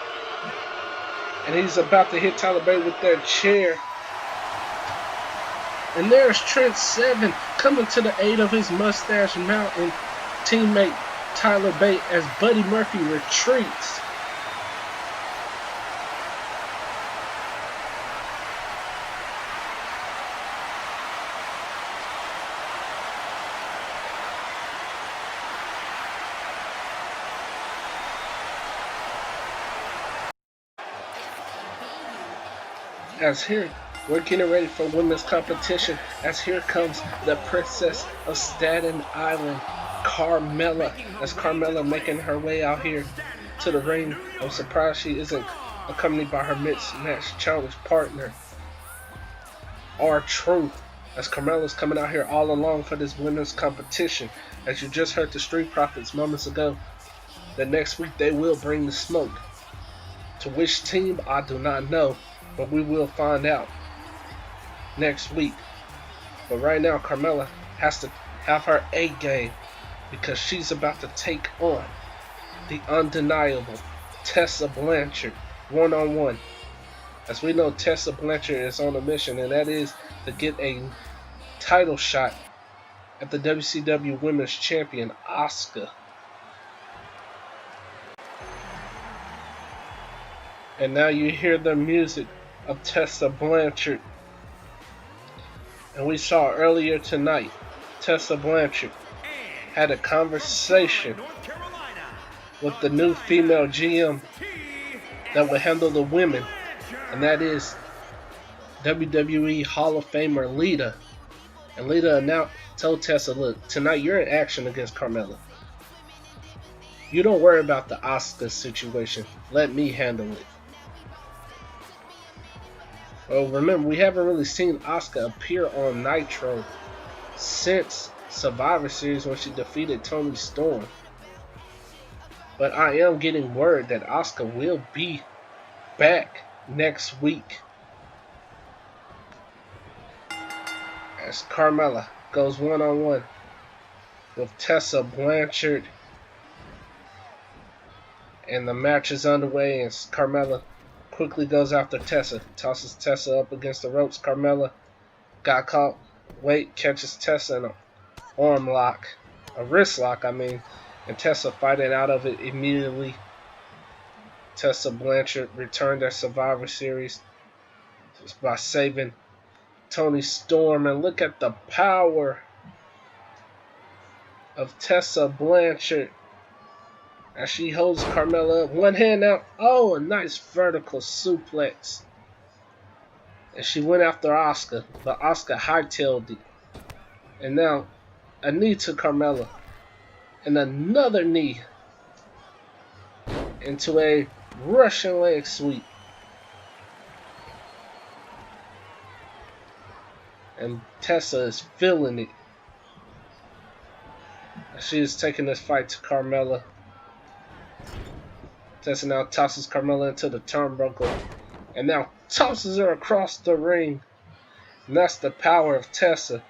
Speaker 1: And he's about to hit Tyler Bate with that chair. And there's Trent Seven coming to the aid of his Mustache Mountain teammate Tyler Bate as Buddy Murphy retreats. As here, we're getting ready for women's competition. As here comes the Princess of Staten Island, Carmella. As Carmella making her way out here to the ring. I'm surprised she isn't accompanied by her mismatch challenge partner, R-Truth. As Carmella's coming out here all alone for this women's competition. As you just heard the Street Profits moments ago, that next week they will bring the smoke. To which team, I do not know. But we will find out next week. But right now, Carmella has to have her A game because she's about to take on the undeniable Tessa Blanchard one-on-one. As we know, Tessa Blanchard is on a mission, and that is to get a title shot at the WCW Women's Champion, Asuka. And now you hear the music of Tessa Blanchard. And we saw earlier tonight, Tessa Blanchard had a conversation with the new female GM that will handle the women, and that is WWE Hall of Famer Lita. And Lita now told Tessa, look, tonight you're in action against Carmella. You don't worry about the Asuka situation. Let me handle it. Well, remember, we haven't really seen Asuka appear on Nitro since Survivor Series when she defeated Toni Storm. But I am getting word that Asuka will be back next week as Carmella goes one-on-one with Tessa Blanchard. And the match is underway as Carmella quickly goes after Tessa. Tosses Tessa up against the ropes. Carmella got caught. Wait, catches Tessa in an arm lock. A wrist lock, I mean. And Tessa fighting out of it immediately. Tessa Blanchard returned at Survivor Series just by saving Toni Storm. And look at the power of Tessa Blanchard as she holds Carmella up. One hand out. Oh, a nice vertical suplex. And she went after Asuka, but Asuka hightailed it. And now a knee to Carmella. And another knee into a Russian leg sweep. And Tessa is feeling it. She is taking this fight to Carmella. Tessa now tosses Carmella into the turnbuckle. And now tosses her across the ring. And that's the power of Tessa.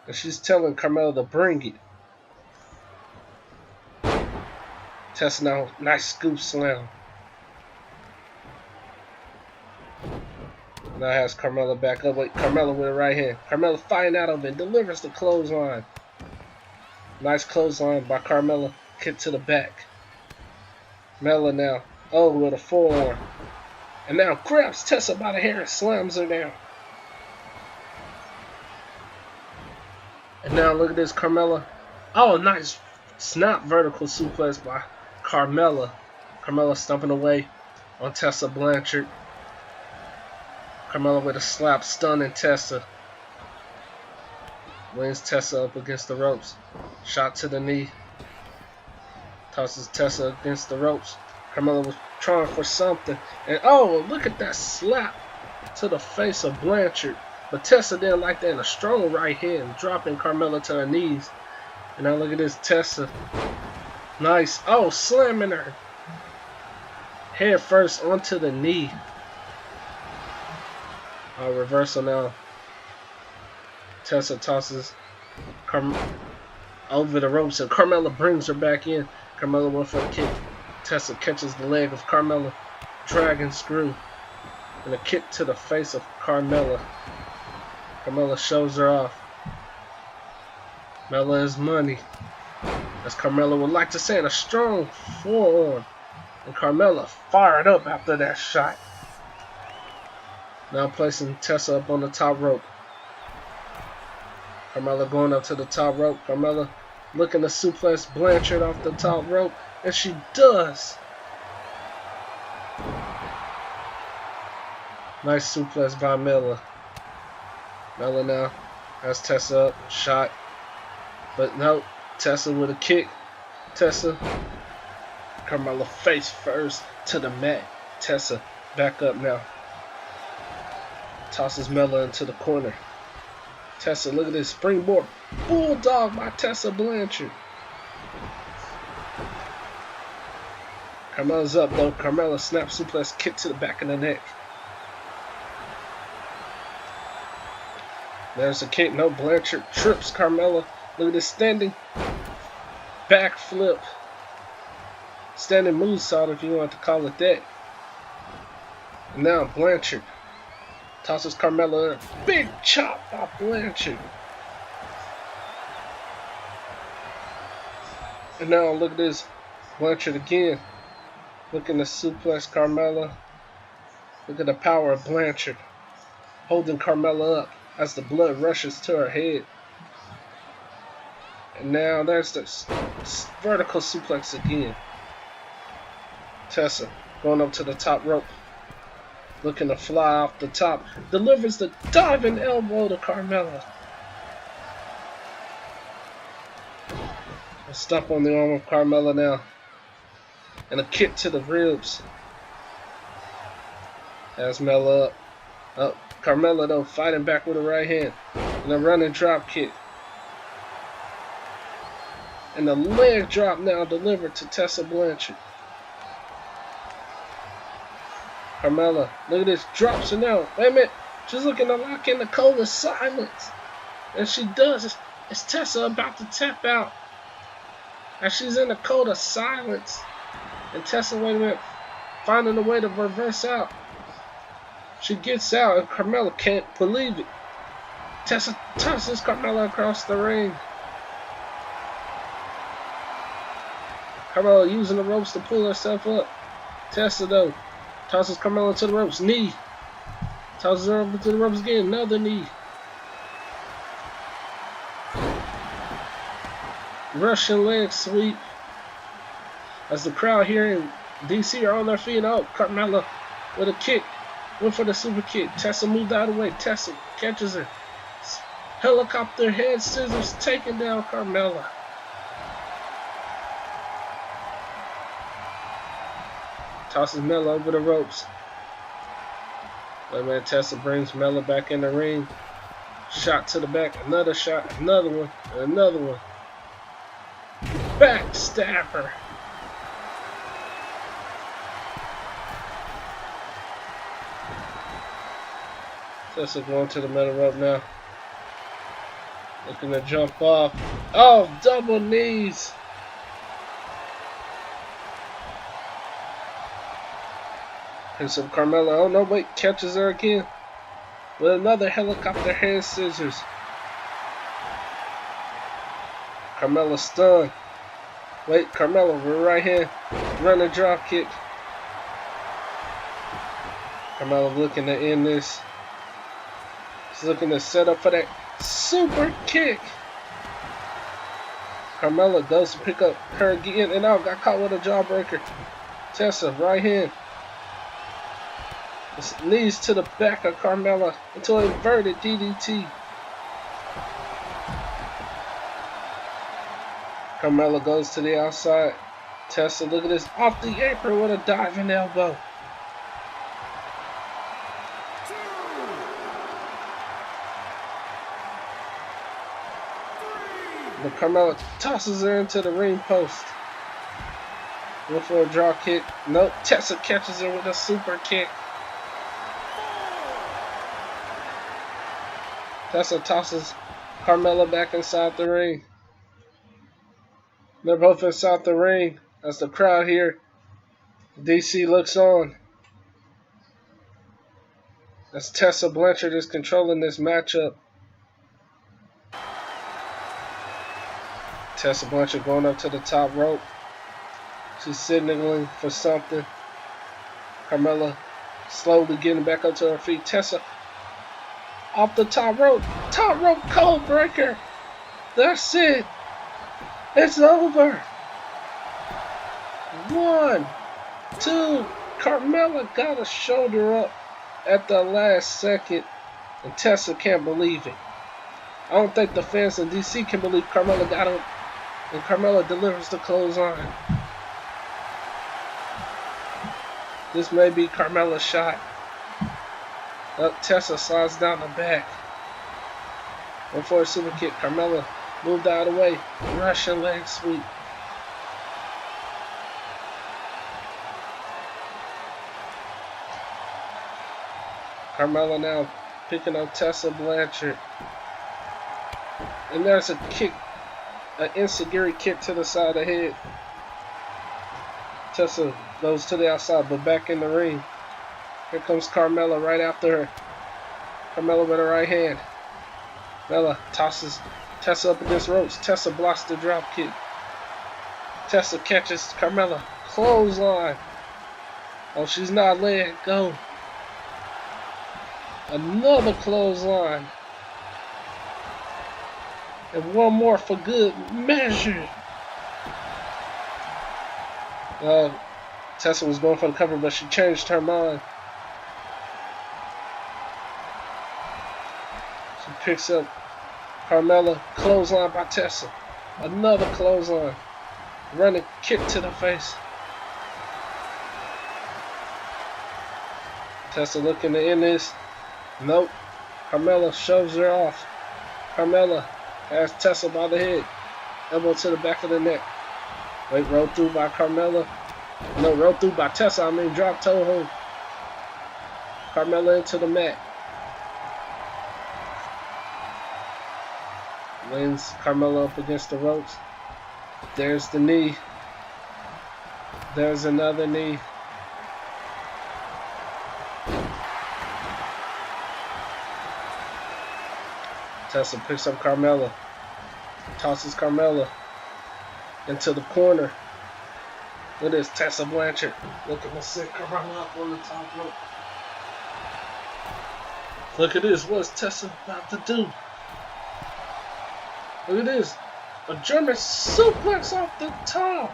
Speaker 1: And she's telling Carmella to bring it. Tessa now, nice scoop slam. Now has Carmella back up. Wait, Carmella with a right hand. Carmella fighting out of it. Delivers the clothesline. Nice clothesline by Carmella. Kick to the back. Carmella now. Oh, with a forearm. And now grabs Tessa by the hair and slams her down. And now look at this, Carmella. Oh, nice snap vertical suplex by Carmella. Carmella stumping away on Tessa Blanchard. Carmella with a slap, stunning Tessa. Wins Tessa up against the ropes. Shot to the knee. Tosses Tessa against the ropes. Carmella was trying for something. And oh, look at that slap to the face of Blanchard. But Tessa didn't like that. And a strong right hand, dropping Carmella to her knees. And now look at this, Tessa. Nice. Oh, slamming her head first onto the knee. Reversal now. Tessa tosses over the ropes and Carmella brings her back in. Carmella went for a kick. Tessa catches the leg of Carmella. Dragon screw. And a kick to the face of Carmella. Carmella shows her off. Carmella is money. As Carmella would like to say, in a strong forearm. And Carmella fired up after that shot. Now placing Tessa up on the top rope. Carmella going up to the top rope. Carmella looking to suplex Blanchard off the top rope. And she does. Nice suplex by Mella. Mella now has Tessa up. Shot. But no. Tessa with a kick. Tessa. Carmella face first to the mat. Tessa back up now. Tosses Mella into the corner. Tessa, look at this springboard. Bulldog by Tessa Blanchard. Carmella's up though. Carmella snap suplex kick to the back of the neck. There's a kick. No, Blanchard trips Carmella. Look at this standing backflip. Standing moonsault, if you want to call it that. And now Blanchard tosses Carmella. Big chop by Blanchard. And now look at this. Blanchard again. Looking to suplex Carmella. Look at the power of Blanchard. Holding Carmella up as the blood rushes to her head. And now there's the vertical suplex again. Tessa going up to the top rope. Looking to fly off the top. Delivers the diving elbow to Carmella. A stomp on the arm of Carmella now. And a kick to the ribs. Has Mella up. Carmella though fighting back with a right hand. And a running drop kick. And the leg drop now delivered to Tessa Blanchard. Carmella, look at this, drops her now. Wait a minute, she's looking to lock in the code of silence. And she does. It's Tessa about to tap out. And she's in the code of silence. And Tessa, wait a minute, finding a way to reverse out. She gets out and Carmella can't believe it. Tessa tosses Carmella across the ring. Carmella using the ropes to pull herself up. Tessa though tosses Carmella to the ropes. Knee. Tosses her over to the ropes again. Another knee. Russian leg sweep. As the crowd here in DC are on their feet. Oh, Carmella with a kick. Went for the super kick. Tessa moved out of the way. Tessa catches her. Helicopter head scissors taking down Carmella. Tosses Mella over the ropes. Wait a minute, Tessa brings Mella back in the ring. Shot to the back, another shot, another one, and another one. Backstabber. Tessa going to the middle rope now. Looking to jump off. Oh, double knees. And some Carmella, oh no, wait, catches her again with another helicopter hand scissors. Carmella stunned. Wait, Carmella with a right hand, running drop kick. Carmella looking to end this. She's looking to set up for that super kick. Carmella goes to pick up her again, and now got caught with a jawbreaker. Tessa, right hand. Knees to the back of Carmella into an inverted DDT. Carmella goes to the outside. Tessa, look at this, off the apron with a diving elbow. But Carmella tosses her into the ring post. Look for a draw kick. Nope, Tessa catches her with a super kick. Tessa tosses Carmella back inside the ring. They're both inside the ring as the crowd here, DC, looks on. As Tessa Blanchard is controlling this matchup. Tessa Blanchard going up to the top rope. She's signaling for something. Carmella slowly getting back up to her feet. Tessa off the top rope code breaker. That's it. It's over. 1, 2. Carmella got a shoulder up at the last second, and Tessa can't believe it. I don't think the fans in DC can believe Carmella got him, and Carmella delivers the clothesline. This may be Carmella's shot. Tessa slides down the back. Went for a super kick. Carmella moved out of the way. Russian leg sweep. Carmella now picking up Tessa Blanchard. And there's a kick, an enziguri kick to the side of the head. Tessa goes to the outside, but back in the ring. Here comes Carmella right after her. Carmella with her right hand. Bella tosses Tessa up against ropes. Tessa blocks the drop kick. Tessa catches Carmella. Clothesline. Oh, she's not letting go. Another clothesline. And one more for good measure. Tessa was going for the cover, but she changed her mind. She picks up Carmella. Clothesline by Tessa. Another clothesline. Running kick to the face. Tessa looking to end this. Nope. Carmella shoves her off. Carmella has Tessa by the head. Elbow to the back of the neck. Wait, roll through by Carmella. No, roll through by Tessa. I mean, drop toe hold. Carmella into the mat. Lands Carmella up against the ropes. There's the knee. There's another knee. Tessa picks up Carmella. Tosses Carmella into the corner. Look at this, Tessa Blanchard looking to set Carmella up on the top rope. Look at this, what's Tessa about to do? Look at this, a German suplex off the top.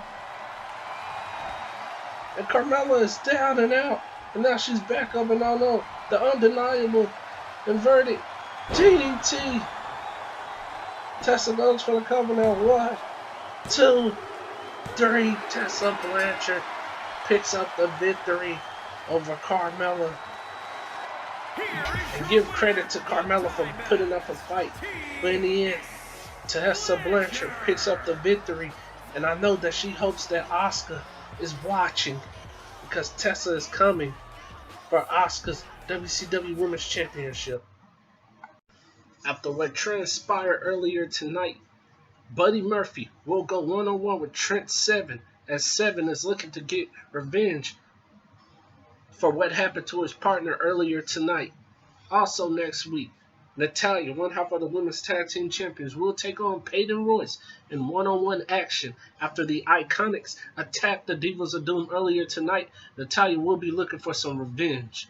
Speaker 1: And Carmella is down and out. And now she's back up and on up. The undeniable inverted DDT. Tessa goes for the cover now. 1, 2, 3. Tessa Blanchard picks up the victory over Carmella. And give credit to Carmella for putting up a fight. But in the end, Tessa Blanchard picks up the victory. And I know that she hopes that Asuka is watching, because Tessa is coming for Asuka's WCW Women's Championship. After what transpired earlier tonight, Buddy Murphy will go one-on-one with Trent Seven, as Seven is looking to get revenge for what happened to his partner earlier tonight. Also next week, Natalya, one half of the Women's Tag Team Champions, will take on Peyton Royce in one-on-one action. After the Iconics attacked the Divas of Doom earlier tonight, Natalya will be looking for some revenge.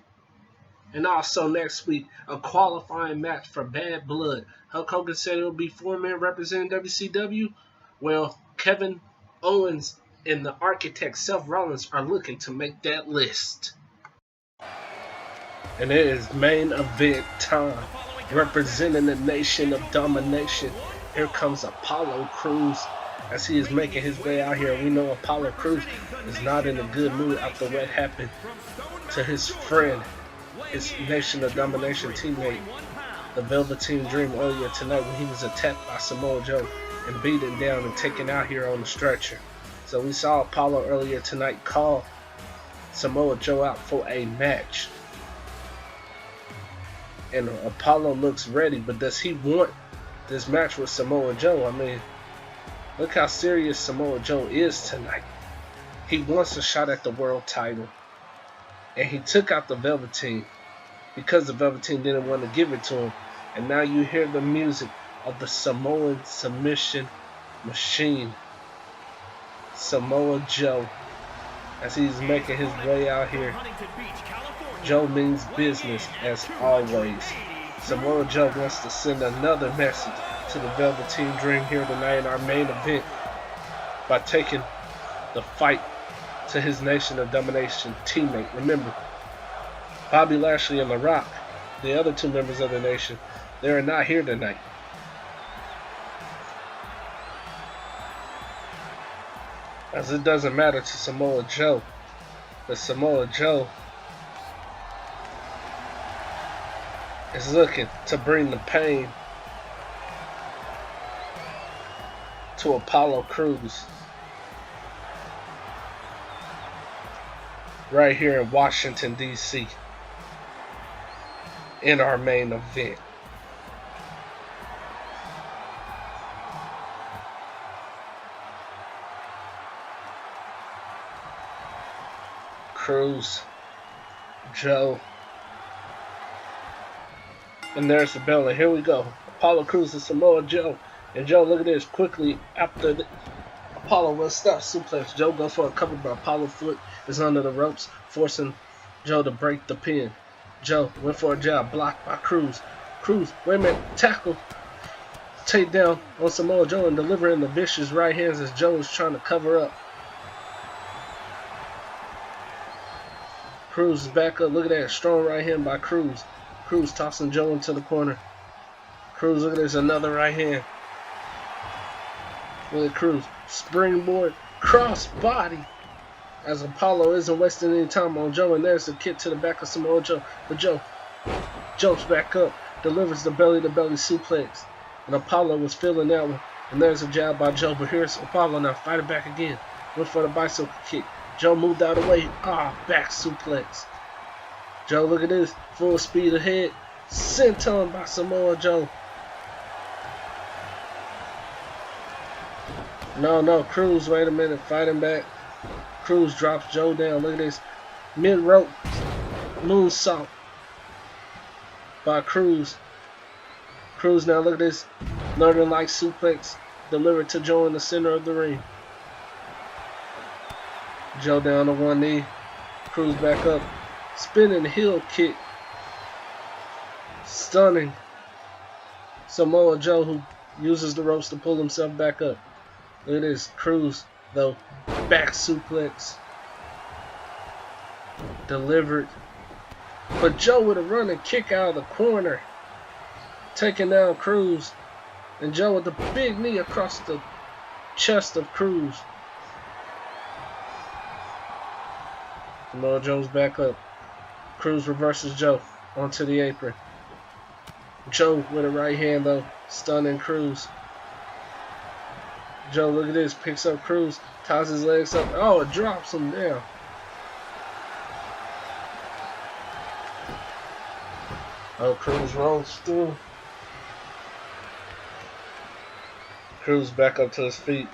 Speaker 1: And also next week, a qualifying match for Bad Blood. Hulk Hogan said it will be 4 men representing WCW. Well, Kevin Owens and the Architect Seth Rollins are looking to make that list. And it is main event time. Representing the Nation of Domination, here comes Apollo Crews as he is making his way out here. We know Apollo Crews is not in a good mood after what happened to his friend, his Nation of Domination teammate, the Velveteen Dream, earlier tonight when he was attacked by Samoa Joe and beaten down and taken out here on the stretcher. So we saw Apollo earlier tonight call Samoa Joe out for a match. And Apollo looks ready, but does he want this match with Samoa Joe? I mean, look how serious Samoa Joe is tonight. He wants a shot at the world title. And he took out the Velveteen because the Velveteen didn't want to give it to him. And now you hear the music of the Samoan submission machine, Samoa Joe, as he's making his way out here. Joe means business as always. Samoa Joe wants to send another message to the Velveteen Dream here tonight in our main event by taking the fight to his Nation of Domination teammate. Remember, Bobby Lashley and The Rock, the other 2 members of the Nation, they are not here tonight. As it doesn't matter to Samoa Joe, but Samoa Joe is looking to bring the pain to Apollo Crews right here in Washington, D.C. in our main event. Cruz, Joe, and there's the bell. And here we go. Apollo Crews and Samoa Joe. And Joe, look at this. Quickly after Apollo will stop suplex. Joe goes for a cover, but Apollo foot is under the ropes, forcing Joe to break the pin. Joe went for a jab, blocked by Cruz. Cruz, wait a minute, tackle. Take down on Samoa Joe and delivering the vicious right hands as Joe is trying to cover up. Cruz is back up. Look at that strong right hand by Cruz. Cruz tossing Joe into the corner. Cruz, look at this, another right hand. Look at Cruz. Springboard cross body. As Apollo isn't wasting any time on Joe, and there's the kick to the back of Samoa Joe. But Joe jumps back up, delivers the belly-to-belly suplex. And Apollo was feeling that one. And there's a jab by Joe, but here's Apollo now fighting back again. Went for the bicycle kick. Joe moved out of the way. Back suplex. Joe, look at this. Full speed ahead. Senton by Samoa Joe. No, Cruz, wait a minute. Fighting back. Cruz drops Joe down. Look at this. Mid-rope moonsault by Cruz. Cruz now, look at this. Northern Light suplex delivered to Joe in the center of the ring. Joe down to one knee. Cruz back up. Spinning heel kick. Stunning Samoa Joe, who uses the ropes to pull himself back up. Look at this. Cruz, though. Back suplex. Delivered. But Joe with a running kick out of the corner. Taking down Cruz. And Joe with the big knee across the chest of Cruz. Samoa Joe's back up. Cruz reverses Joe onto the apron. Joe with a right hand, though. Stunning Cruz. Joe, look at this. Picks up Cruz. Ties his legs up. It drops him down. Cruz rolls through. Cruz back up to his feet.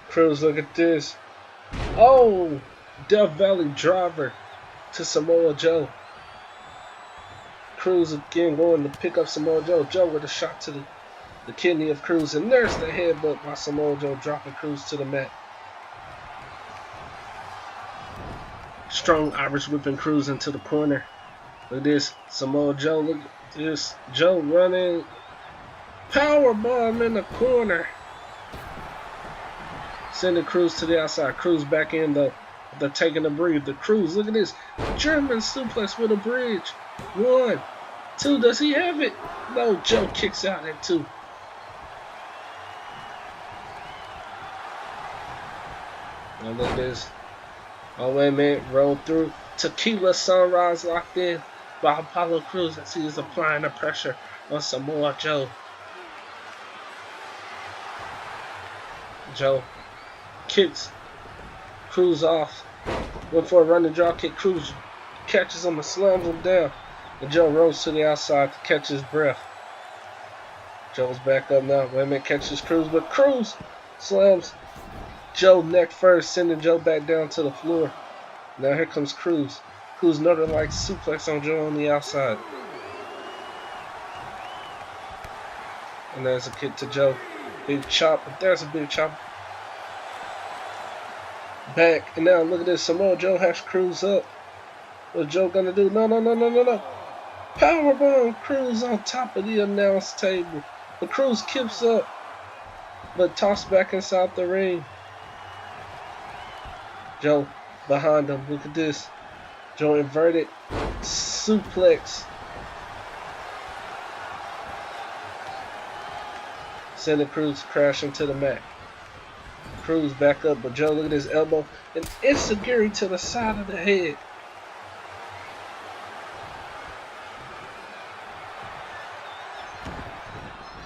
Speaker 1: Cruz, look at this. Death Valley driver to Samoa Joe. Cruz again going to pick up Samoa Joe. Joe with a shot to the kidney of Cruz. And there's the headbutt by Samoa Joe, dropping Cruz to the mat. Strong Irish whipping Cruz into the corner. Look at this. Samoa Joe, look at this. Joe running. Powerbomb in the corner. Sending Cruz to the outside. Cruz back in, though. They're taking a breathe. The Cruz, look at this. German suplex with a bridge. 1, 2. Does he have it? No, Joe kicks out at 2. Now look at this. Wait a minute. Roll through. Tequila Sunrise locked in by Apollo Crews as he is applying the pressure on Samoa Joe. Joe kicks Cruz off. Went for a running draw kick. Cruz catches him and slams him down. And Joe rolls to the outside to catch his breath. Joe's back up now. Wait a minute, catches Cruz, but Cruz slams Joe neck first, sending Joe back down to the floor. Now here comes Cruz. Cruz another like suplex on Joe on the outside. And there's a kick to Joe. Big chop, but there's a big chop. Back, and now look at this. Samoa Joe has Cruz up. What's Joe gonna do? No. Powerbomb Cruz on top of the announce table. But Cruz keeps up, but tossed back inside the ring. Joe behind him. Look at this. Joe inverted suplex. Sending Cruz crashing to the mat. Cruz back up, but Joe, look at his elbow. And enziguri to the side of the head.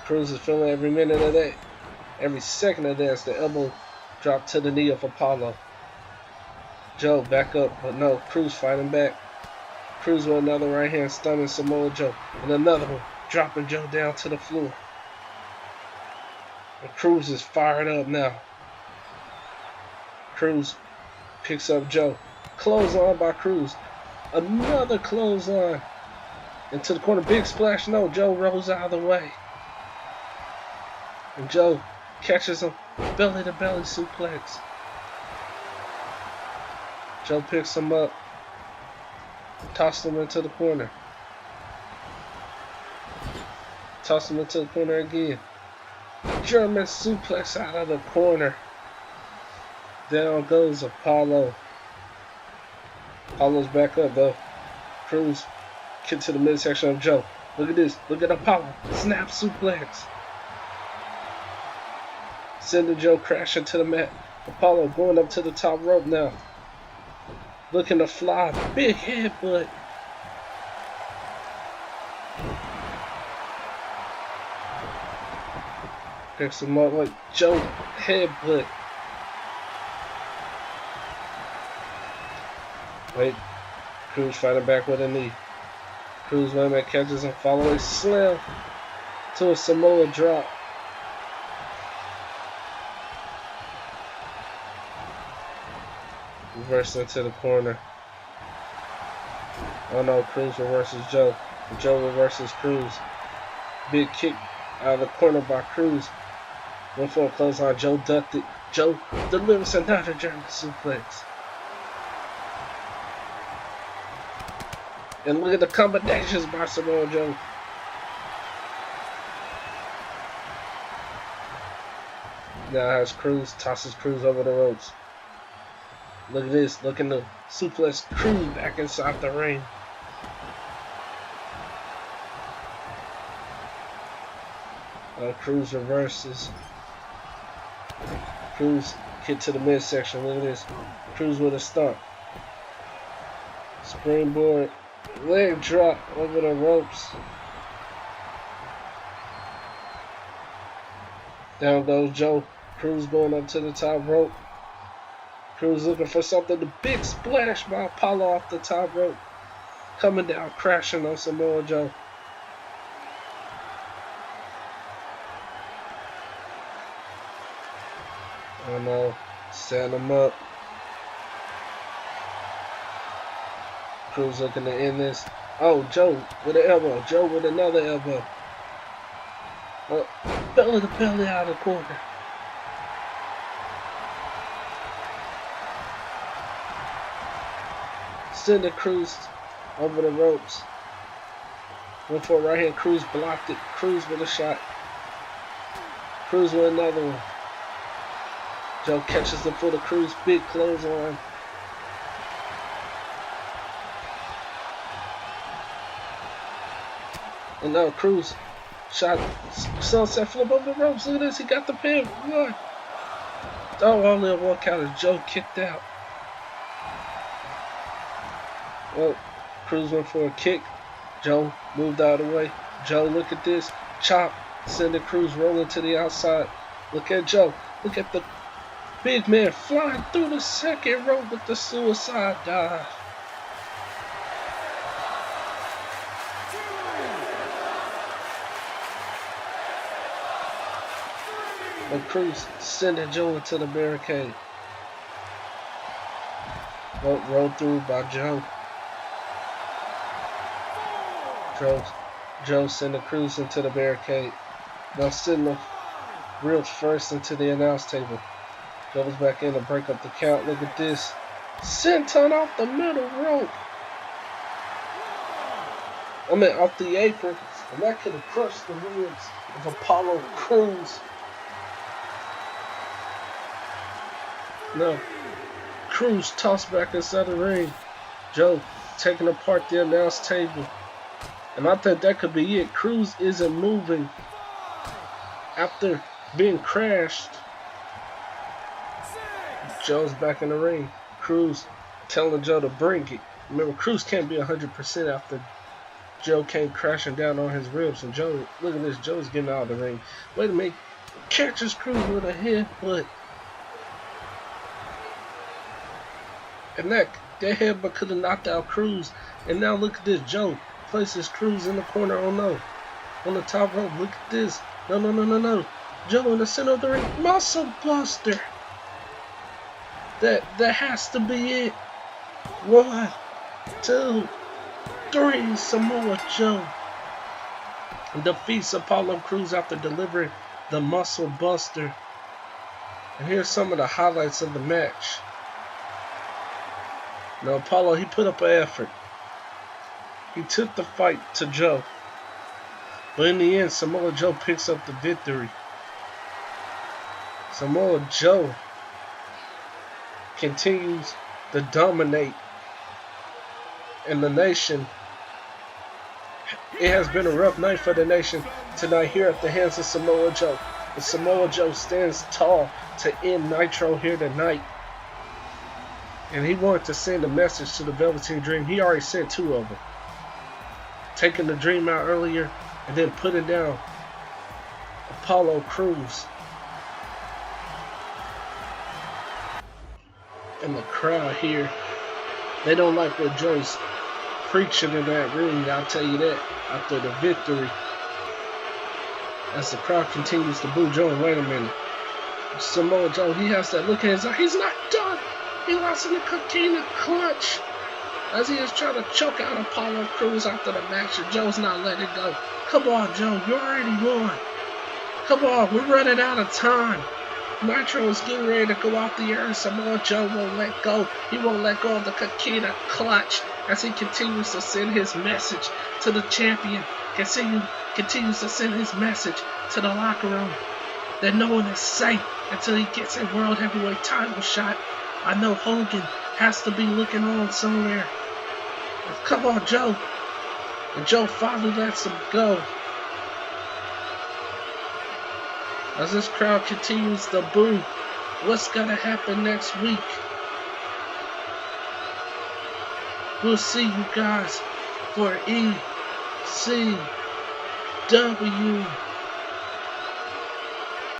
Speaker 1: Cruz is feeling every minute of that. Every second of that as the elbow dropped to the knee of Apollo. Joe back up, but no, Cruz fighting back. Cruz with another right hand stunning Samoa Joe. And another one dropping Joe down to the floor. And Cruz is fired up now. Cruz picks up Joe. Clothesline by Cruz. Another clothesline. Into the corner. Big splash. No, Joe rolls out of the way. And Joe catches him. Belly to belly suplex. Joe picks him up. Tossed him into the corner. Toss him into the corner again. German suplex out of the corner. Down goes Apollo. Apollo's back up though. Cruz get to the midsection of Joe. Look at this. Look at Apollo. Snap suplex. Sending Joe crashing to the mat. Apollo going up to the top rope now. Looking to fly. Big headbutt. Picks him up like Joe headbutt. Wait. Cruz fighting back with a knee. Cruz women catches him following slam to a Samoa drop. Reverse into the corner. Oh no, Cruz reverses Joe. Joe reverses Cruz. Big kick out of the corner by Cruz. Went for a clothesline. Joe ducked it. Joe delivers another German suplex. And look at the combinations by Samoa Joe. Now has Cruz, tosses Cruz over the ropes. Look at this, looking to suplex Cruz back inside the ring. Cruz reverses. Cruz hit to the midsection. Look at this. Cruz with a stomp. Springboard. Leg drop over the ropes. Down goes Joe. Cruz going up to the top rope. Cruz looking for something. The big splash by Apollo off the top rope. Coming down, crashing on Samoa Joe. Oh no, setting him up. Cruz looking to end this. Oh, Joe with an elbow. Joe with another elbow. Oh, belly to belly out of the corner. Sending Cruz over the ropes. Went for a right hand. Cruz blocked it. Cruz with a shot. Cruz with another one. Joe catches the foot of Cruz. Big clothesline. And now Cruz shot sunset flip over the ropes. Look at this. He got the pin. One. Oh, only a one count as Joe kicked out. Well, Cruz went for a kick. Joe moved out of the way. Joe, look at this. Chop. Sending Cruz rolling to the outside. Look at Joe. Look at the big man flying through the second rope with the suicide dive. And Cruz sending Joe into the barricade. Rolled through by Joe. Joe sending Cruz into the barricade. Now sending the reels first into the announce table. Goes back in to break up the count. Look at this. Senton off the middle rope. I mean, off the apron. And that could have crushed the ribs of Apollo Cruz. No. Cruz tossed back inside the ring. Joe taking apart the announce table. And I think that could be it. Cruz isn't moving after being crashed. Joe's back in the ring. Cruz telling Joe to bring it. Remember, Cruz can't be 100% after Joe came crashing down on his ribs. And Joe, look at this. Joe's getting out of the ring. Wait a minute. Catches Cruz with a headbutt. And that headbutt could have knocked out Cruz. And now look at this. Joe places Cruz in the corner. Oh no. On the top rope. Look at this. No. Joe in the center of the ring. Muscle buster. That has to be it. 1, 2, 3. Samoa Joe defeats Apollo Crews after delivering the Muscle Buster. And here's some of the highlights of the match. Now Apollo, he put up an effort. He took the fight to Joe. But in the end, Samoa Joe picks up the victory. Samoa Joe continues to dominate in the nation. It has been a rough night for the nation tonight here at the hands of Samoa Joe. But Samoa Joe stands tall to end Nitro here tonight. And he wanted to send a message to the Velveteen Dream. He already sent 2 of them. Taking the Dream out earlier and then putting down Apollo Crews. And the crowd here, they don't like what Joe's preaching in that ring, I'll tell you that, after the victory. As the crowd continues to boo Joe, and wait a minute. Samoa Joe, he has that look in his eye. He's not done. He lost in the coquina clutch as he is trying to choke out Apollo Crews after the match, and Joe's not letting it go. Come on, Joe, you already won. Come on, we're running out of time. Nitro is getting ready to go off the air, and Samoa Joe won't let go. He won't let go of the coquina clutch as he continues to send his message to the champion. Continues to send his message to the locker room that no one is safe until he gets a World Heavyweight title shot. I know Hogan has to be looking on somewhere. Come on, Joe. And Joe finally lets him go. As this crowd continues to boo, what's going to happen next week? We'll see you guys for ECW.